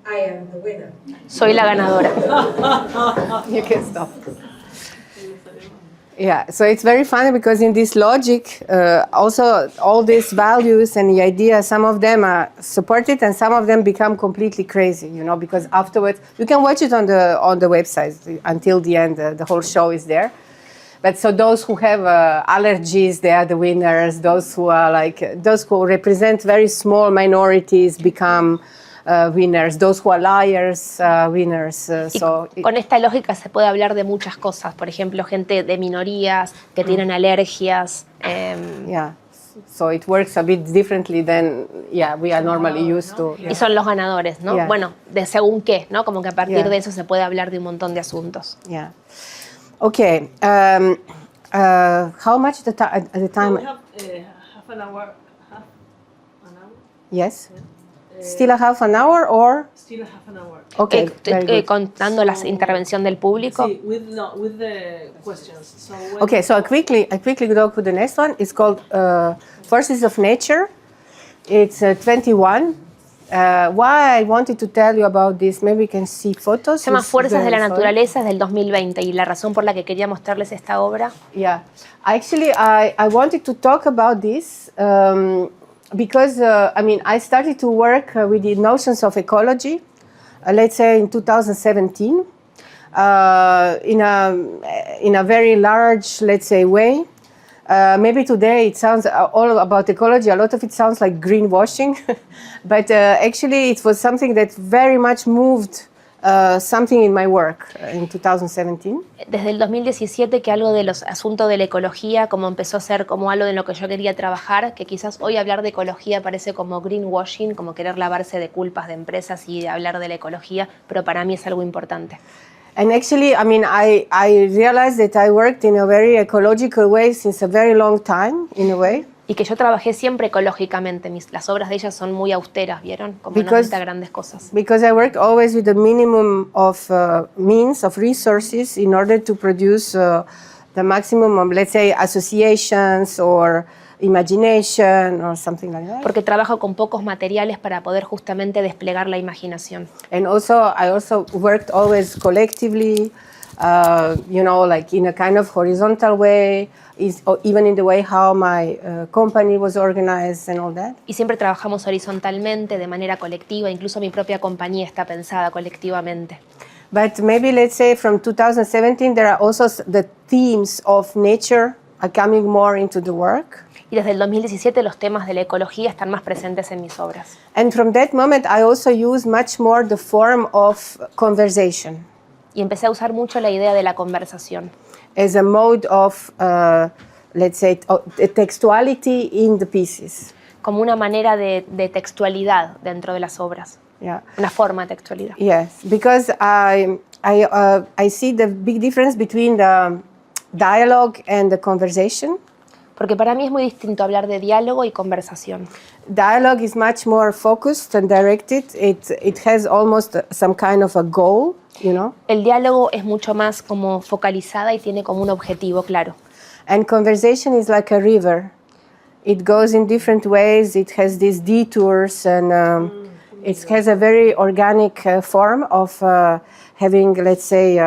I am the winner. Soy la ganadora. You can stop. Yeah, so it's very funny because in this logic, also all these values and the ideas, some of them are supported and some of them become completely crazy, you know, because afterwards, you can watch it on the website until the end, the whole show is there. But so those who have allergies, they are the winners. Those who are those who represent very small minorities become winners. Those who are liars, winners. Con esta lógica se puede hablar de muchas cosas. Por ejemplo, gente de minorías que tienen alergias. Yeah. So it works a bit differently than we are normally used to. Y son los ganadores, ¿no? Yeah. Bueno, de según qué, ¿no? Como que a partir Yeah. de eso se puede hablar de un montón de asuntos. Yeah. Okay. How much at the time? We have half an hour. Yes. Still a half an hour or? Still a half an hour. Okay. very good. Contando la intervención del público. Sí, with the questions. So Okay, so I quickly go to the next one. It's called Forces of Nature. It's 21. Why I wanted to tell you about this, maybe you can see photos. Se llama It's Fuerzas de la very fun. Naturaleza, es del 2020 y la razón por la que quería mostrarles esta obra. Yeah, actually, I wanted to talk about this because I started to work with the notions of ecology, let's say in 2017, in a very large, let's say, way. Maybe today it sounds all about ecology. A lot of it sounds like greenwashing, but actually it was something that very much moved something in my work in 2017. Desde el 2017 que algo de los asuntos de la ecología como empezó a ser como algo de lo que yo quería trabajar, que quizás hoy hablar de ecología parece como greenwashing, como querer lavarse de culpas de empresas y de hablar de la ecología, pero para mí es algo importante. And actually, I realized that I worked in a very ecological way since a very long time, in a way. Y que yo trabajé siempre ecológicamente. Las obras de ellas son muy austeras, ¿vieron? Como no necesita grandes cosas. Because I worked always with the minimum of means, of resources, in order to produce the maximum of, let's say, associations or imagination or something like that. Porque trabajo con pocos materiales para poder justamente desplegar la imaginación. And also, I also worked always collectively. like in a kind of horizontal way, or even in the way how my company was organized and all that. Y siempre trabajamos horizontalmente, de manera colectiva, incluso mi propia compañía está pensada colectivamente. But maybe let's say from 2017 there are also the themes of nature are coming more into the work. Y desde el 2017 los temas de la ecología están más presentes en mis obras. And from that moment I also use much more the form of conversation. Y empecé a usar mucho la idea de la conversación. As a mode of, let's say, textuality in the pieces. Como una manera de textualidad dentro de las obras. Yeah. Una forma de textualidad. Yes, because I see the big difference between the dialogue and the conversation. Porque para mí es muy distinto hablar de diálogo y conversación. Dialogue is much more focused and directed. It has almost some kind of a goal, you know. El diálogo es mucho más como focalizada y tiene como un objetivo claro. And conversation is like a river. It goes in different ways. It has these detours and it has a very organic form of having, let's say,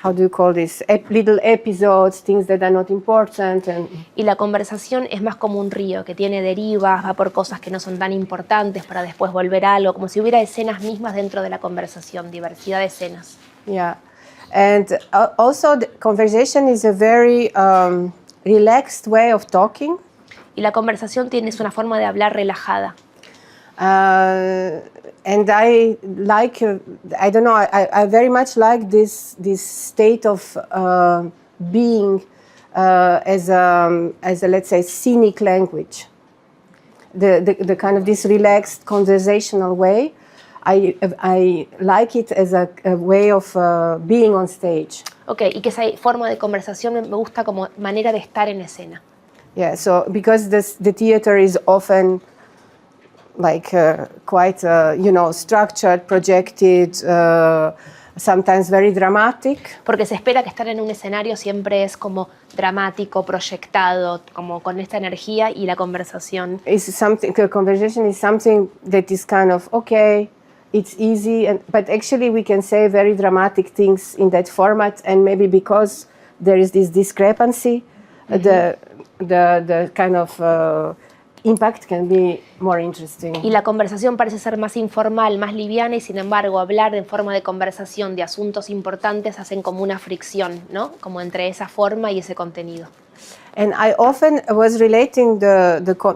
how do you call this? Little episodes, things that are not important. Y la conversación es más como un río que tiene derivas, va por cosas que no son tan importantes para después volver a algo, como si hubiera escenas mismas dentro de la conversación, diversidad de escenas. Yeah, and also the conversation is a very relaxed way of talking. Y la conversación es una forma de hablar relajada. And I like, I don't know, I very much like this state of being as a, let's say, scenic language. The kind of this relaxed conversational way. I like it as a way of being on stage. Okay, y que esa forma de conversación me gusta como manera de estar en escena. Yeah, so because the theater is often like quite, structured, projected, sometimes very dramatic. Porque se espera que estar en un escenario siempre es como dramático, proyectado, como con esta energía, y la conversación. The conversation is something that is kind of okay, it's easy, but actually we can say very dramatic things in that format, and maybe because there is this discrepancy, the kind of impact can be more interesting. Y la conversación parece ser más informal, más liviana, y sin embargo hablar en forma de conversación de asuntos importantes hacen como una fricción, ¿no? Como entre esa forma y ese contenido. And I often was relating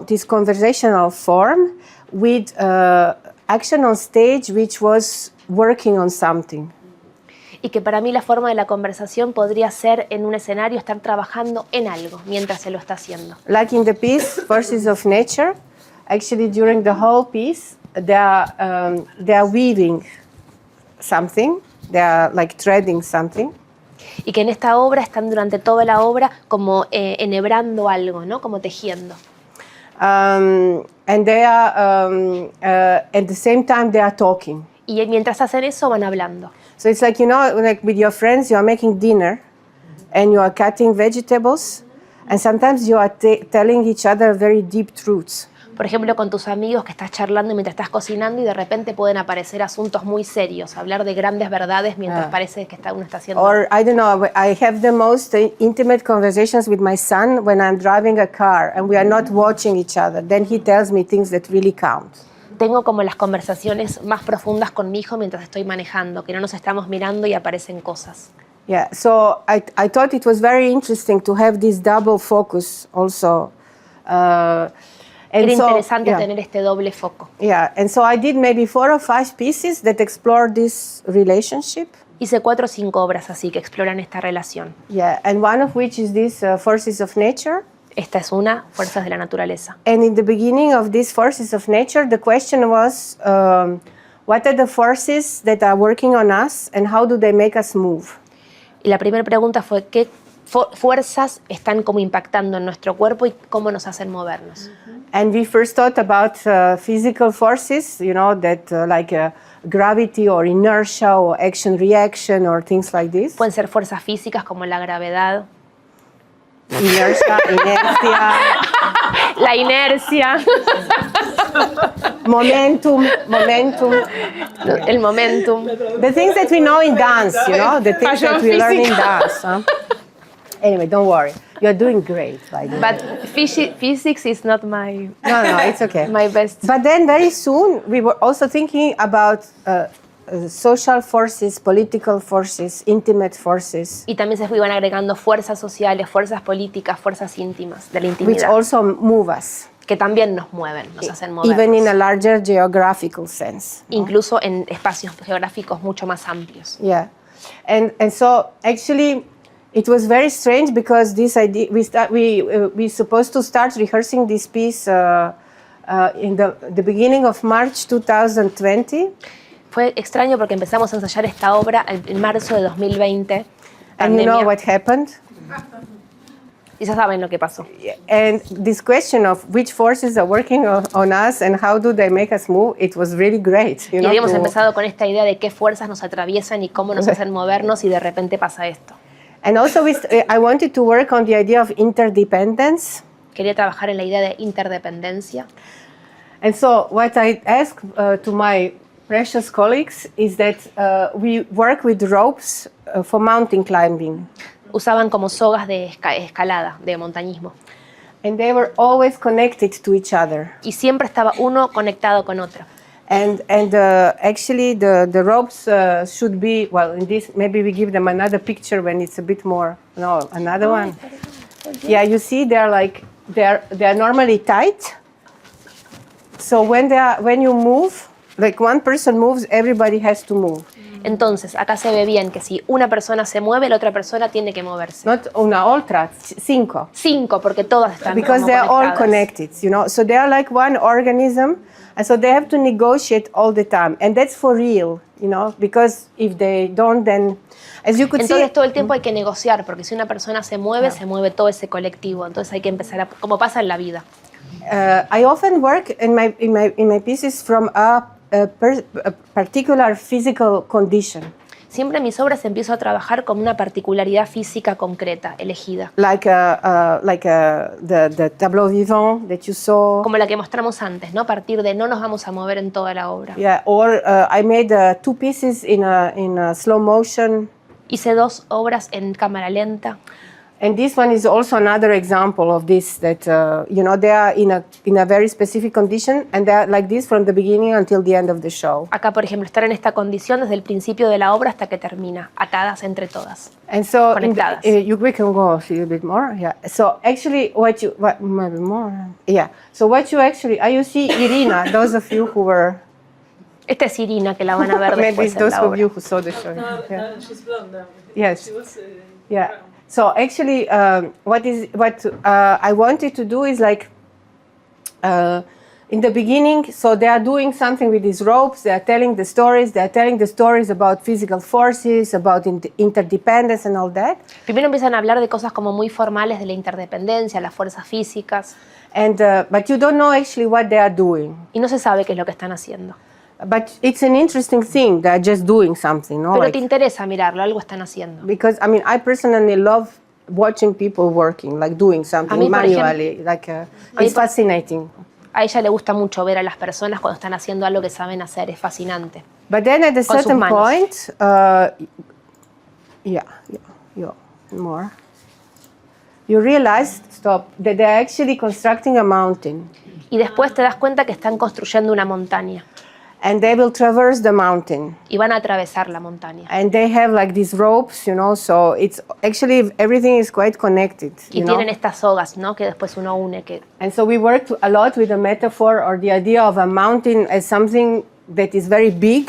this conversational form with action on stage which was working on something. Y que para mí la forma de la conversación podría ser en un escenario estar trabajando en algo mientras se lo está haciendo. Like in the piece Forces of Nature, actually during the whole piece they are weaving something, they are like threading something. Y que en esta obra están durante toda la obra como enhebrando algo, ¿no? Como tejiendo. And they are at the same time they are talking. Y mientras hacen eso van hablando. So it's like, like with your friends, you are making dinner and you are cutting vegetables, and sometimes you are telling each other very deep truths. Por ejemplo, con tus amigos que estás charlando mientras estás cocinando y de repente pueden aparecer asuntos muy serios, hablar de grandes verdades mientras parece que uno está haciendo. Or, I don't know, I have the most intimate conversations with my son when I'm driving a car and we are not watching each other. Then he tells me things that really count. Tengo como las conversaciones más profundas con mi hijo mientras estoy manejando, que no nos estamos mirando y aparecen cosas. Yeah, so I thought it was very interesting to have this double focus also. Era interesante tener este doble foco. Yeah, and so I did maybe 4 or 5 pieces that explore this relationship. Hice 4 o 5 obras así que exploran esta relación. Yeah, and one of which is this Forces of Nature. Esta es una, Fuerzas de la Naturaleza. And in the beginning of these Forces of Nature, the question was, what are the forces that are working on us and how do they make us move? Y la primera pregunta fue, ¿qué fuerzas están como impactando en nuestro cuerpo y cómo nos hacen movernos? And we first thought about physical forces, that like gravity or inertia or action-reaction or things like this. Pueden ser fuerzas físicas como la gravedad. Inercia. La inercia. momentum. El momentum. The things that we know in dance, you know, the things that we learn in dance. Huh? Anyway, don't worry. You're doing great, by the way. But physics is not my... No, it's okay. My best. But then very soon, we were also thinking about social forces, political forces, intimate forces. Y también se iban agregando fuerzas sociales, fuerzas políticas, fuerzas íntimas de la Which intimidad. also move us. Que también nos mueven, nos hacen mover. Even in a larger geographical sense. Incluso en espacios geográficos mucho más amplios. Yeah. And so actually it was very strange because this idea, we supposed to start rehearsing this piece in the beginning of March 2020. Fue extraño porque empezamos a ensayar esta obra en marzo de 2020. And you know what happened? Y ya saben lo que pasó. And this question of which forces are working on us and how do they make us move, it was really great. Y habíamos empezado con esta idea de qué fuerzas nos atraviesan y cómo nos hacen movernos y de repente pasa esto. And also I wanted to work on the idea of interdependence. Quería trabajar en la idea de interdependencia. And so what I asked to my precious colleagues is that we work with ropes for mountain climbing. Usaban como sogas de escalada, de montañismo. And they were always connected to each other. Y siempre estaba uno conectado con otro. And actually the ropes should be, well, in this, maybe we give them another picture when it's a bit more, no, another one. Yeah, you see they're normally tight. So when you move, like one person moves, everybody has to move. Entonces, acá se ve bien que si una persona se mueve, la otra persona tiene que moverse. Not una, otra, cinco. Cinco, porque todas están Because they're all connected, you know. So they're like one organism, and so they have to negotiate all the time. And that's for real, you know, because if they don't, then, as you could Entonces see... todo el tiempo hay que negociar, porque si una persona se mueve, se mueve todo ese colectivo. Entonces hay que empezar como pasa en la vida. I often work in my pieces from a particular physical condition. Siempre en mis obras empiezo a trabajar con una particularidad física concreta, elegida. Like the tableau vivant that you saw. Como la que mostramos antes, ¿no? A partir de no nos vamos a mover en toda la obra. Yeah, or I made 2 pieces in a slow motion. Hice 2 obras en cámara lenta. And this one is also another example of this, that, you know, they are in a very specific condition and they are like this from the beginning until the end of the show. Acá, por ejemplo, estar en esta condición desde el principio de la obra hasta que termina, atadas entre todas, and so conectadas. We can go a little bit more, yeah. So actually, maybe more, yeah. So what you actually, you see Irina, those of you who were... Esta es Irina, que la van a ver después en those la of obra. you who saw the show. Yeah. She's blonde now. Yes. She was, Yeah. So actually, what I wanted to do is like, in the beginning, so they are doing something with these ropes, they are telling the stories about physical forces, about interdependence and all that. Primero empiezan a hablar de cosas como muy formales de la interdependencia, las fuerzas físicas. And but you don't know actually what they are doing. Y no se sabe qué es lo que están haciendo. But it's an interesting thing, they're just doing something, no? Pero Like, te interesa mirarlo, algo están haciendo. because I mean, I personally love watching people working, like doing something A mí, por manually, it's fascinating. A ella le gusta mucho ver a las personas cuando están haciendo algo que saben hacer, es fascinante. But then at a Con sus certain manos. point, more, you realize, that they're actually constructing a mountain. Y después te das cuenta que están construyendo una montaña. And they will traverse the mountain. Y van a atravesar la montaña. And they have like these ropes, you know, so it's actually, everything is quite connected. Y tienen estas sogas, ¿no? Que después uno une. And so we worked a lot with the metaphor or the idea of a mountain as something that is very big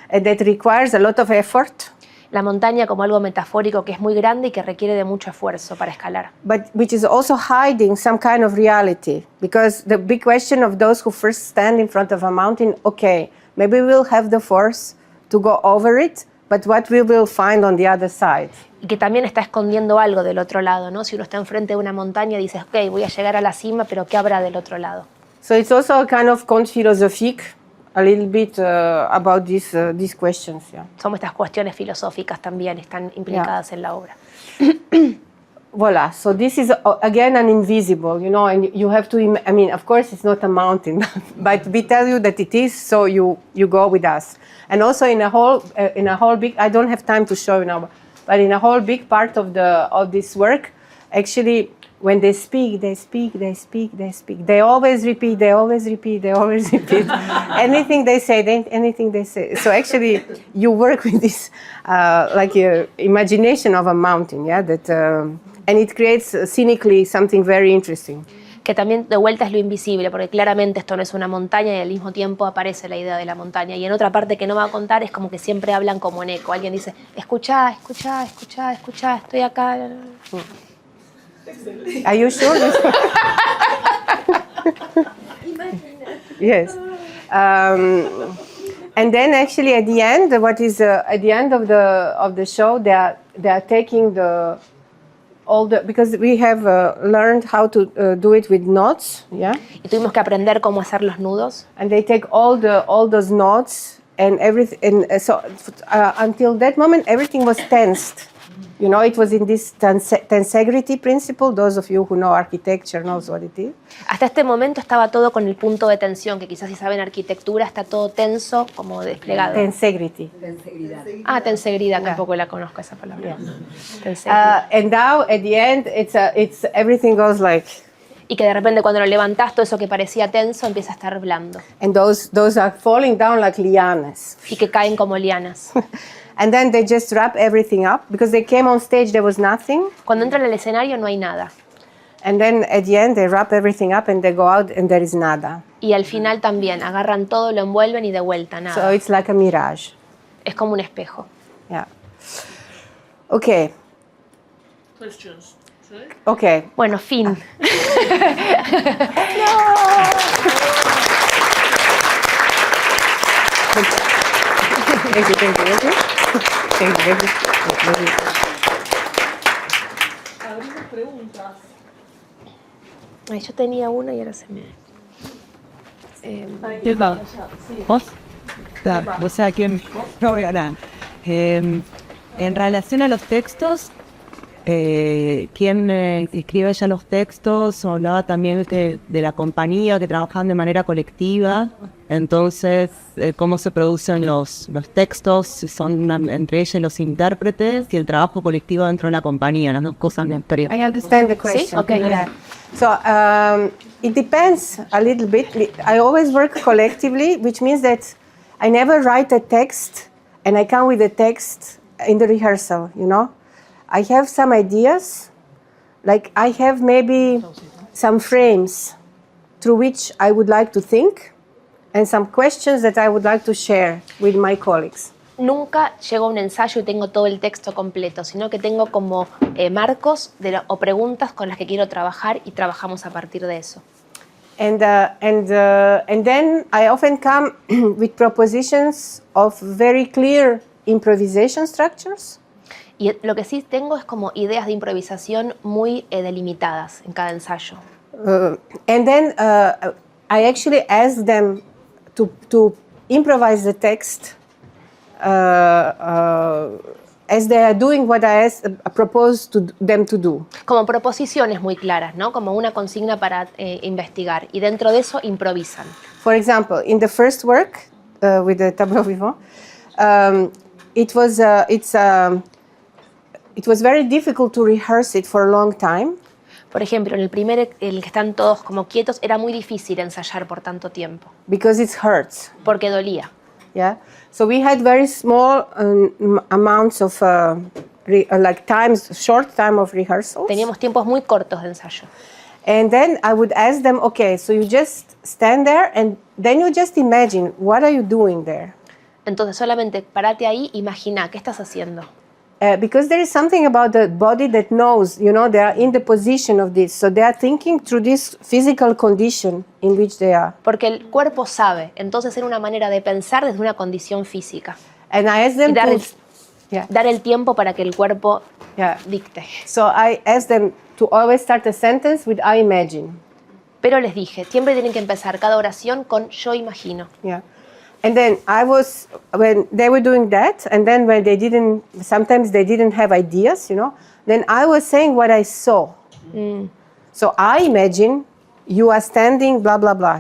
and that requires a lot of effort. La montaña como algo metafórico que es muy grande y que requiere de mucho esfuerzo para escalar. But which is also hiding some kind of reality. Because the big question of those who first stand in front of a mountain, okay, maybe we'll have the force to go over it, but what we will find on the other side. Y que también está escondiendo algo del otro lado, ¿no? Si uno está enfrente de una montaña y dices, ok, voy a llegar a la cima, pero ¿qué habrá del otro lado? So it's also a kind of conte philosophique, a little bit about these questions. Yeah. Son estas cuestiones filosóficas también, están implicadas en la obra. voila. So this is again an invisible, you know, and you have to. I mean, of course, it's not a mountain, but we tell you that it is. So you go with us. And also in a whole big. I don't have time to show you now, but in a whole big part of this work, actually, when they speak, they speak, they speak, they speak. They always repeat, they always repeat, they always repeat. Anything they say, anything they say. So actually, you work with this imagination of a mountain, yeah. That and it creates scenically something very interesting. Que también de vuelta es lo invisible, porque claramente esto no es una montaña y al mismo tiempo aparece la idea de la montaña. Y en otra parte que no va a contar es como que siempre hablan como en eco. Alguien dice, escuchá, escuchá, escuchá, escuchá, estoy acá. Are you sure? Yes. And then actually at the end, at the end of the show, they are taking because we have learned how to do it with knots, yeah. Y tuvimos que aprender cómo hacer los nudos. And they take all those knots and everything, and so until that moment everything was tensed. You know, it was in this tensegrity principle. Those of you who know architecture knows what it is. Hasta este momento estaba todo con el punto de tensión, que quizás si saben arquitectura está todo tenso, como desplegado. Tensegrity. Tensegridad, tampoco la conozco esa palabra. And now at the end, it's everything goes like. Y que de repente cuando lo levantás, todo eso que parecía tenso empieza a estar blando. And those are falling down like lianas. Y que caen como lianas. And then they just wrap everything up because they came on stage, there was nothing. Cuando entran al escenario no hay nada. And then at the end they wrap everything up and they go out and there is nada. Y al final también agarran todo, lo envuelven y de vuelta nada. So it's like a mirage. Es como un espejo. Yeah. Okay. Questions. Okay. Bueno, fin. Thank you, thank you, thank you. Thank you, thank you. Abrimos preguntas. Ay, yo tenía una y ahora se me... ¿Vos? ¿Vos a quién? No voy a hablar. En relación a los textos, ¿quién escribe ya los textos? O hablaba también de la compañía que trabajan de manera colectiva. Entonces, ¿cómo se producen los textos? Son entre ellos los intérpretes y el trabajo colectivo dentro de la compañía, las dos cosas me experiencia. I understand the question. ¿Sí? Okay. Yeah. So it depends a little bit. I always work collectively, which means that I never write a text and I come with a text in the rehearsal, you know? I have some ideas, like I have maybe some frames through which I would like to think and some questions that I would like to share with my colleagues. Nunca llego a un ensayo y tengo todo el texto completo, sino que tengo como marcos o preguntas con las que quiero trabajar y trabajamos a partir de eso. And then I often come with propositions of very clear improvisation structures. Y lo que sí tengo es como ideas de improvisación muy delimitadas en cada ensayo. And then I actually ask them to improvise the text as they are doing what I propose to them to do. Como proposiciones muy claras, ¿no? Como una consigna para investigar. Y dentro de eso improvisan. For example, in the first work with the tableau vivant, it was very difficult to rehearse it for a long time. Por ejemplo, en el primero, el que están todos como quietos, era muy difícil ensayar por tanto tiempo. Because it hurts. Porque dolía. Yeah. So we had very small amounts of short time of rehearsals. Teníamos tiempos muy cortos de ensayo. And then I would ask them, okay, so you just stand there and then you just imagine, what are you doing there? Entonces solamente parate ahí, imagina, ¿qué estás haciendo? Because there is something about the body that knows, you know, they are in the position of this. So they are thinking through this physical condition in which they are. Porque el cuerpo sabe, entonces era una manera de pensar desde una condición física. And I asked them dar el tiempo para que el cuerpo dicte. So I asked them to always start a sentence with I imagine. Pero les dije, siempre tienen que empezar cada oración con yo imagino. Yeah. And then when they were doing that, and then when sometimes they didn't have ideas, then I was saying what I saw. So I imagine you are standing, blah, blah, blah,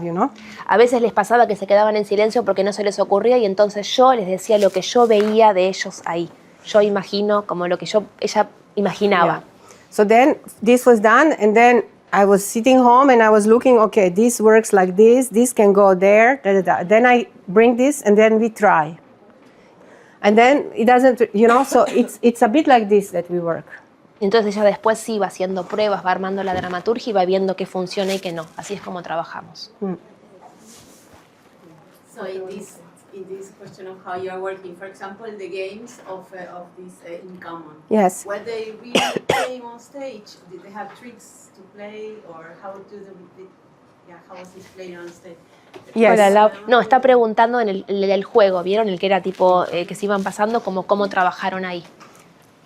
A veces les pasaba que se quedaban en silencio porque no se les ocurría y entonces yo les decía lo que yo veía de ellos ahí. Yo imagino como lo que ella imaginaba. Yeah. So then this was done, and then I was sitting home and I was looking, okay, this works like this can go there, da, da, da. Then I bring this and then we try. And then it doesn't, so it's a bit like this that we work. Entonces ella después sí va haciendo pruebas, va armando la dramaturgia y va viendo qué funciona y qué no. Así es como trabajamos. So in this question of how you are working, for example, the games of this in common. Yes. Were they really playing on stage? Did they have tricks to play, or how was this playing on stage? Yes. No, está preguntando en el juego, ¿vieron? El que era tipo que se iban pasando, como cómo trabajaron ahí.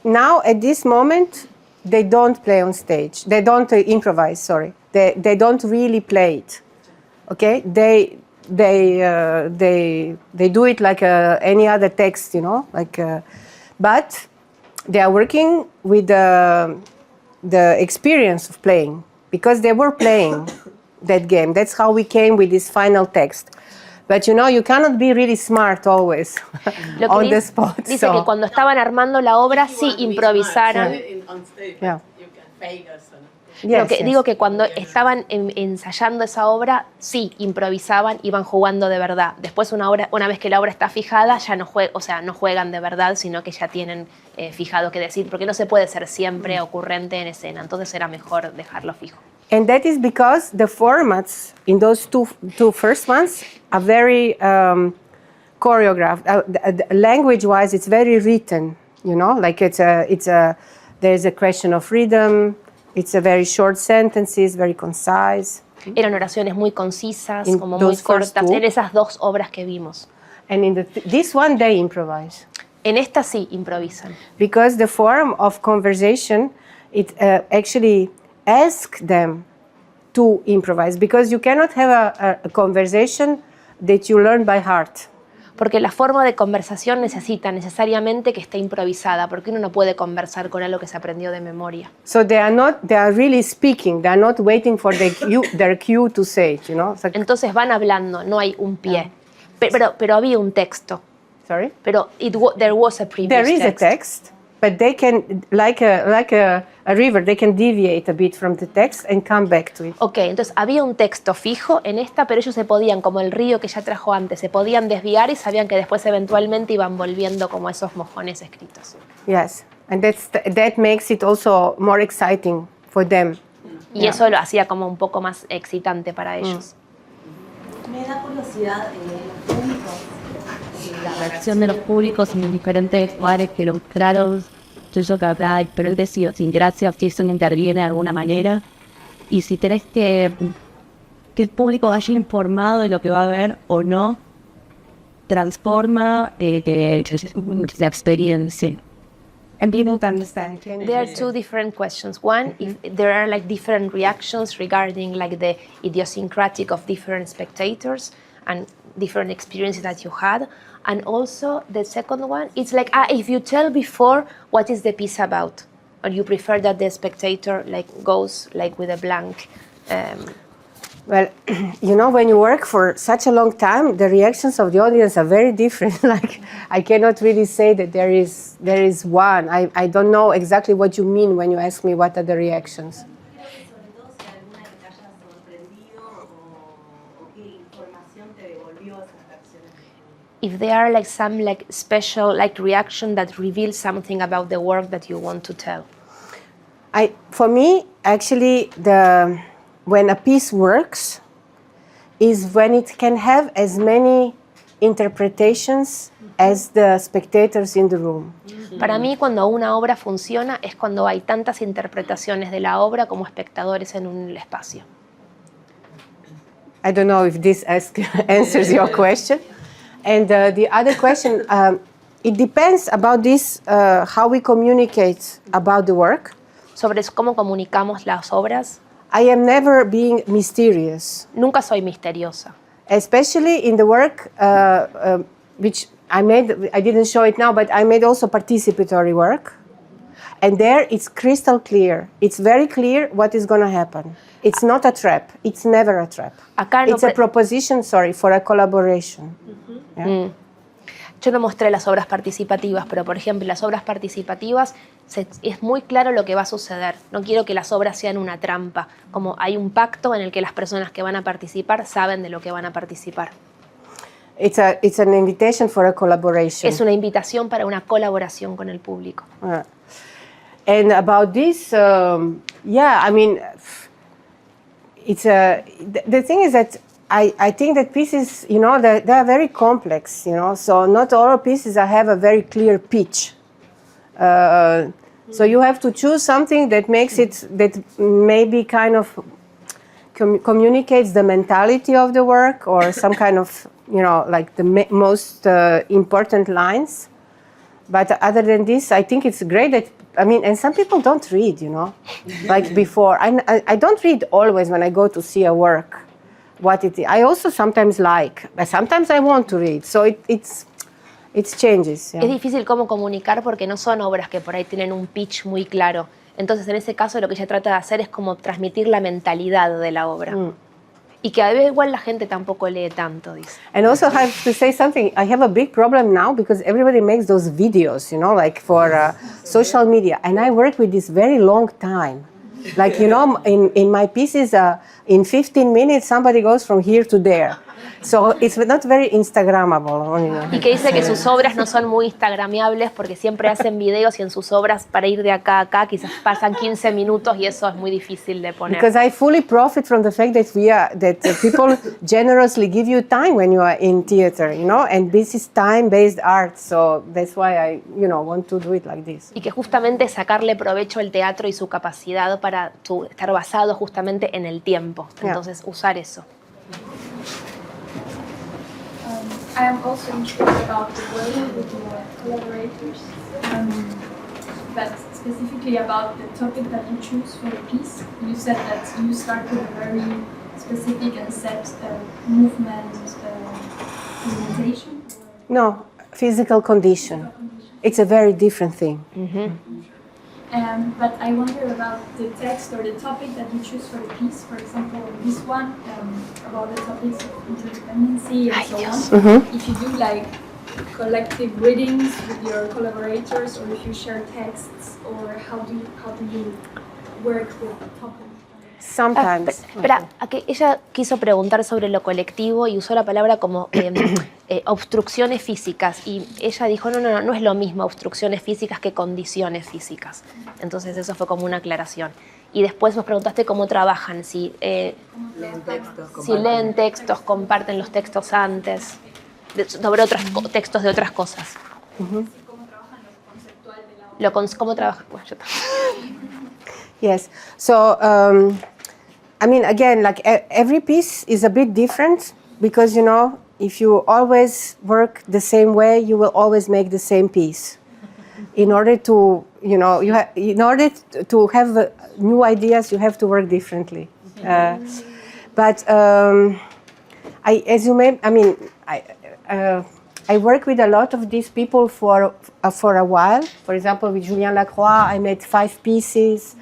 Now, at this moment, they don't play on stage. They don't improvise, sorry. They don't really play it, okay? They do it like any other text, but they are working with the experience of playing, because they were playing that game. That's how we came with this final text. But you cannot be really smart always on the spot. Dice que cuando estaban armando la obra sí improvisaron. Yeah. Digo que cuando estaban ensayando esa obra sí improvisaban, iban jugando de verdad. Después una vez que la obra está fijada ya no juegan de verdad, sino que ya tienen fijado qué decir, porque no se puede ser siempre ocurrente en escena. Entonces era mejor dejarlo fijo. And that is because the formats in those two first ones are very choreographed. Language-wise, it's very written. Like there's a question of rhythm. It's a very short sentences, very concise. Eran oraciones muy concisas, como muy cortas, en esas dos obras que vimos. And in this one, they improvise. En esta sí improvisan. Because the form of conversation, it actually asks them to improvise. Because you cannot have a conversation that you learn by heart. Porque la forma de conversación necesita necesariamente que esté improvisada, porque uno no puede conversar con algo que se aprendió de memoria. So they are really speaking. They are not waiting for their cue to say it, Entonces van hablando, no hay un pie. Pero había un texto. Sorry? Pero there was a previous text. There is a text, but they can, like a river, they can deviate a bit from the text and come back to it. Ok, entonces había un texto fijo en esta, pero ellos se podían, como el río que ya trajo antes, se podían desviar y sabían que después eventualmente iban volviendo como esos mojones escritos. Yes, and that makes it also more exciting for them. Y eso lo hacía como un poco más excitante para ellos. Me da curiosidad los públicos, la reacción de los públicos en los diferentes lugares que los claros, yo que habrá diferentes idiosincrasias, si eso interviene de alguna manera, y si tenés que el público vaya informado de lo que va a ver o no, transforma la experiencia. And people can understand. There are two different questions. One, if there are like different reactions regarding like the idiosyncratic of different spectators and different experiences that you had. And also the second one, it's like if you tell before what is the piece about, or you prefer that the spectator like goes like with a blank. Well, when you work for such a long time, the reactions of the audience are very different. Like, I cannot really say that there is one. I don't know exactly what you mean when you ask me what are the reactions. If there are like some like special like reaction that reveals something about the work that you want to tell. For me, actually, when a piece works is when it can have as many interpretations as the spectators in the room. Para mí, cuando una obra funciona es cuando hay tantas interpretaciones de la obra como espectadores en un espacio. I don't know if this answers your question. And the other question, it depends about this, how we communicate about the work. Sobre cómo comunicamos las obras. I am never being mysterious. Nunca soy misteriosa. especially in the work which I made. I didn't show it now, but I made also participatory work. And there it's crystal clear. It's very clear what is going to happen. It's not a trap. It's never a trap. Acá no it's a proposition, for a collaboration. Yeah. Yo no mostré las obras participativas, pero por ejemplo, las obras participativas es muy claro lo que va a suceder. No quiero que las obras sean una trampa, como hay un pacto en el que las personas que van a participar saben de lo que van a participar. It's an invitation for a collaboration. Es una invitación para una colaboración con el público. And about this, yeah, I mean, the thing is that I think that pieces, they are very complex, so not all pieces have a very clear pitch. So you have to choose something that makes it, that maybe kind of communicates the mentality of the work, or some kind of, like the most important lines. But other than this, I think it's great that, and some people don't read, like before. I don't read always when I go to see a work. What it is. I also sometimes like, but sometimes I want to read. So it changes. Yeah. Es difícil cómo comunicar porque no son obras que por ahí tienen un pitch muy claro. Entonces, en ese caso, lo que ella trata de hacer es como transmitir la mentalidad de la obra. Y que a veces igual la gente tampoco lee tanto, dice. And also I have to say something. I have a big problem now because everybody makes those videos, like for social media. And I work with this very long time. Like, in my pieces, in 15 minutes, somebody goes from here to there. So it's not very Instagrammable. Y que dice que sus obras no son muy instagramiables porque siempre hacen videos y en sus obras para ir de acá a acá quizás pasan 15 minutos y eso es muy difícil de poner. Because I fully profit from the fact that people generously give you time when you are in theater, and this is time-based art, so that's why I, want to do it like this. Y que justamente sacarle provecho al teatro y su capacidad para estar basado justamente en el tiempo. Entonces, usar eso. I am also interested about the way with your collaborators, but specifically about the topic that you choose for the piece. You said that you start with a very specific and set movement presentation. No, physical condition. It's a very different thing. But I wonder about the text or the topic that you choose for the piece. For example, this one about the topics of interdependency and so on. If you do like collective readings with your collaborators, or if you share texts, or how do you work with the topic? Sometimes. Espera, ella quiso preguntar sobre lo colectivo y usó la palabra como obstrucciones físicas y ella dijo no es lo mismo obstrucciones físicas que condiciones físicas. Entonces eso fue como una aclaración. Y después nos preguntaste cómo trabajan, si leen textos, comparten los textos antes, sobre otros textos de otras cosas. ¿Cómo trabajan lo conceptual de la obra? ¿Cómo trabajan? Bueno, yo Yes. So, again, like every piece is a bit different because, if you always work the same way, you will always make the same piece. In order to, in order to have new ideas, you have to work differently. But I work with a lot of these people for a while. For example, with Julien Lacroix, I made 5 pieces.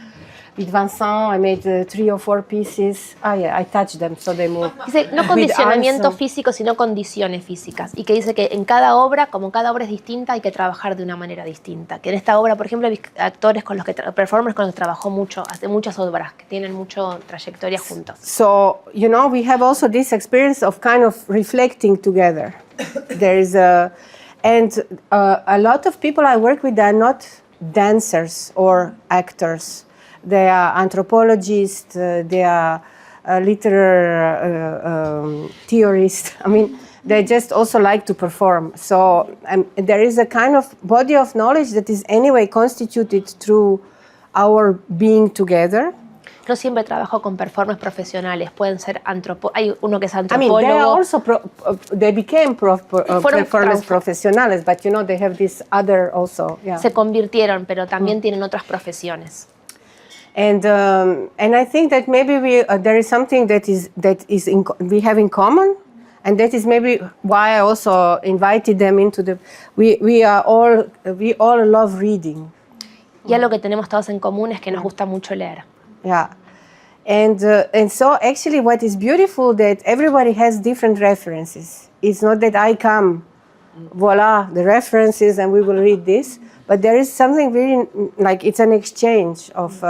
With Vincent, I made 3 or 4 pieces. I touch them, so they move. Dice, no condicionamiento físico, sino condiciones físicas. Y que dice que en cada obra, como cada obra es distinta, hay que trabajar de una manera distinta. Que en esta obra, por ejemplo, hay actores con los que, performers con los que trabajó mucho, hace muchas obras, que tienen mucha trayectoria juntos. So, we have also this experience of kind of reflecting together. There's a lot of people I work with are not dancers or actors. They are anthropologists, they are literary theorists. They just also like to perform. So there is a kind of body of knowledge that is anyway constituted through our being together. No siempre trabajo con performers profesionales, pueden ser hay uno que es antropólogo. They are also they became performers professionales, but they have this other also. Yeah. Se convirtieron, pero también tienen otras profesiones. And I think that maybe there is something that we have in common, And that is maybe why I also invited them into the. We all love reading. Y algo que tenemos todos en común es que nos gusta mucho leer. Yeah, and so actually, what is beautiful that everybody has different references. It's not that I come, voila, the references, and we will read this. But there is something very like it's an exchange of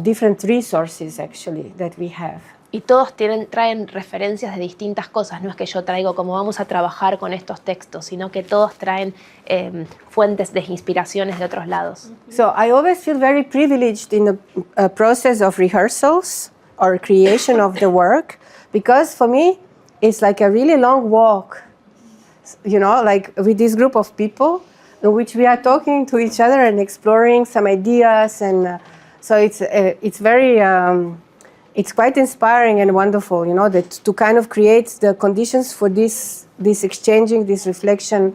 different resources actually that we have. Y todos traen referencias de distintas cosas. No es que yo traigo como vamos a trabajar con estos textos, sino que todos traen fuentes de inspiraciones de otros lados. So I always feel very privileged in the process of rehearsals or creation of the work, because for me it's like a really long walk, you know, like with this group of people in which we are talking to each other and exploring some ideas, and so it's very it's quite inspiring and wonderful, you know, that to kind of create the conditions for this exchanging, this reflection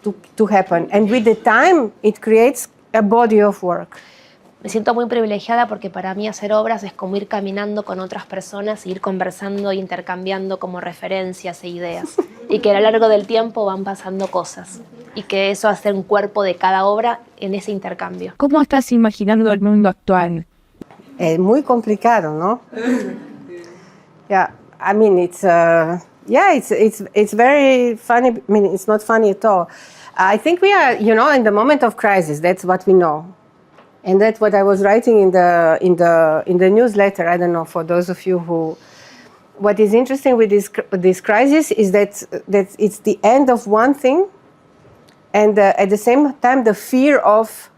to happen. And with the time, it creates a body of work. Me siento muy privilegiada porque para mí hacer obras es como ir caminando con otras personas, ir conversando e intercambiando como referencias e ideas. Y que a lo largo del tiempo van pasando cosas. Y que eso hace un cuerpo de cada obra en ese intercambio. ¿Cómo estás imaginando el mundo actual? Es muy complicado, ¿no? Yeah, I mean, it's very funny. I mean, it's not funny at all. I think we are, you know, in the moment of crisis. That's what we know, and that's what I was writing in the newsletter. I don't know, for those of you who. What is interesting with this crisis is that it's the end of one thing, and at the same time the fear of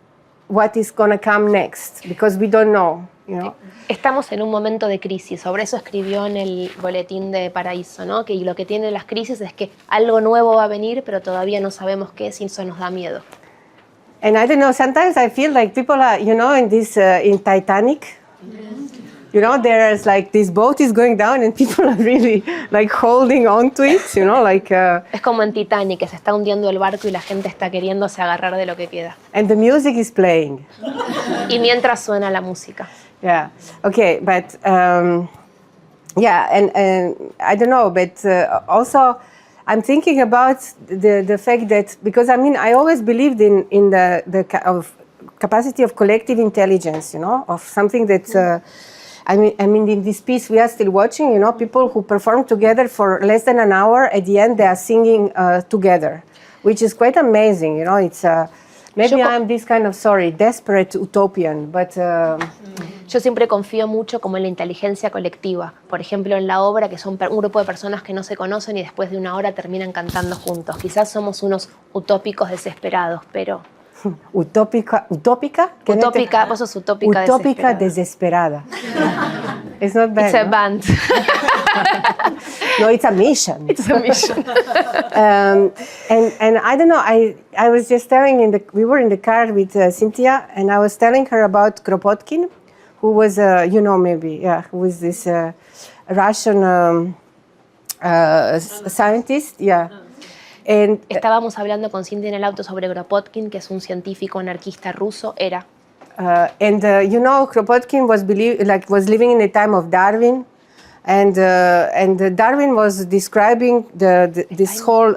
what is going to come next, because we don't know. You know? Estamos en un momento de crisis, sobre eso escribió en el boletín de Paraíso, ¿no? Que lo que tienen las crisis es que algo nuevo va a venir, pero todavía no sabemos qué es y eso nos da miedo. And I don't know, sometimes I feel like people are, you know, in Titanic, you know, there's like this boat is going down and people are really like holding on to it, you know, like... Es como en Titanic, que se está hundiendo el barco y la gente está queriéndose agarrar de lo que queda. And the music is playing. Y mientras suena la música. Yeah, okay, but and I don't know, but also I'm thinking about the fact that, because I mean, I always believed in the capacity of collective intelligence, you know, of something that, I mean, in this piece we are still watching, you know, people who perform together for less than an hour, at the end they are singing together, which is quite amazing, you know, it's... Maybe I'm this kind of, desperate utopian, but... Yo siempre confío mucho como en la inteligencia colectiva. Por ejemplo, en la obra, que son un grupo de personas que no se conocen y después de una hora terminan cantando juntos. Quizás somos unos utópicos desesperados, pero... ¿Utópica? Utópica, vos sos utópica desesperada. It's not bad. It's a band. No, it's a mission. It's a mission. And I don't know, I was just telling, we were in the car with Cynthia, and I was telling her about Kropotkin, who was, you know, maybe, who was this Russian scientist, And, estábamos hablando con Cintia en el auto sobre Kropotkin, que es un científico anarquista ruso, you know, Kropotkin was living in the time of Darwin, and Darwin was describing this whole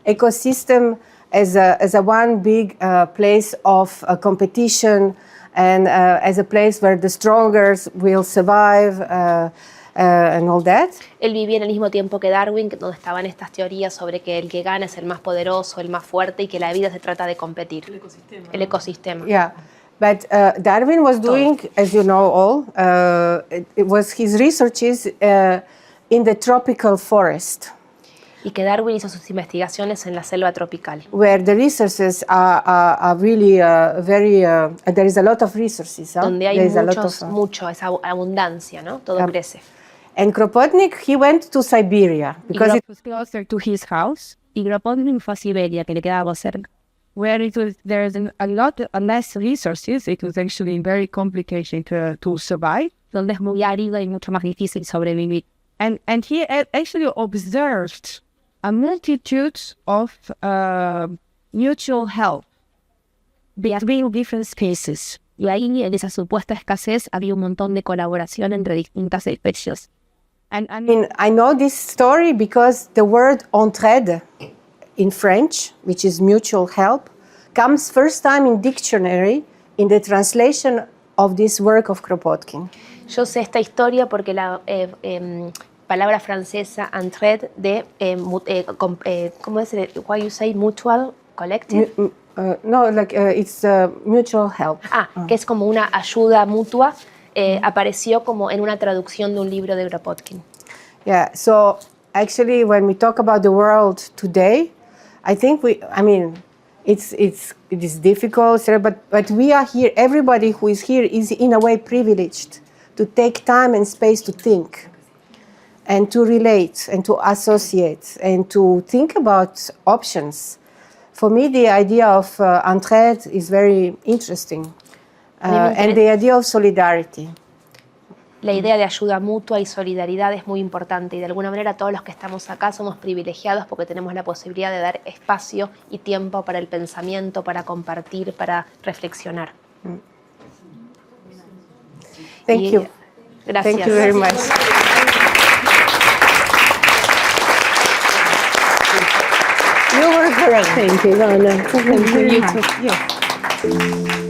ecosystem as a one big place of competition, and as a place where the strongest will survive. And all that. Él vivía en el mismo tiempo que Darwin, donde estaban estas teorías sobre que el que gana es el más poderoso, el más fuerte, y que la vida se trata de competir. El ecosistema. Yeah, but Darwin was doing, as you know all, it was his researches in the tropical forest. Y que Darwin hizo sus investigaciones en la selva tropical. Where the resources are really very, there is a lot of resources. Donde hay mucho, esa abundancia, ¿no? Todo crece. And Kropotkin, he went to Siberia because it was closer to his house. Y Kropotkin fue a Siberia, que le quedaba cerca. Where there's a lot less resources, it was actually very complicated to survive. Donde es muy árido y mucho más difícil sobrevivir. And he actually observed a multitude of mutual help between different species. Y ahí, en esa supuesta escasez, había un montón de colaboración entre distintas especies. I mean, I know this story because the word entraide in French, which is mutual help, comes first time in dictionary in the translation of this work of Kropotkin. Yo sé esta historia porque la palabra francesa entraide de ¿cómo es? Why you say mutual collective? No, like it's mutual help. Que es como una ayuda mutua. Apareció como en una traducción de un libro de Kropotkin. Yeah, so actually when we talk about the world today, I think it is difficult, but we are here, everybody who is here is in a way privileged to take time and space to think and to relate and to associate and to think about options. For me, the idea of entraide is very interesting. And the idea of solidarity. La idea de ayuda mutua y solidaridad es muy importante y de alguna manera todos los que estamos acá somos privilegiados porque tenemos la posibilidad de dar espacio y tiempo para el pensamiento, para compartir, para reflexionar. Thank you. Gracias. Thank you very much. You were great. Thank you. No. Thank you. You too. Yeah.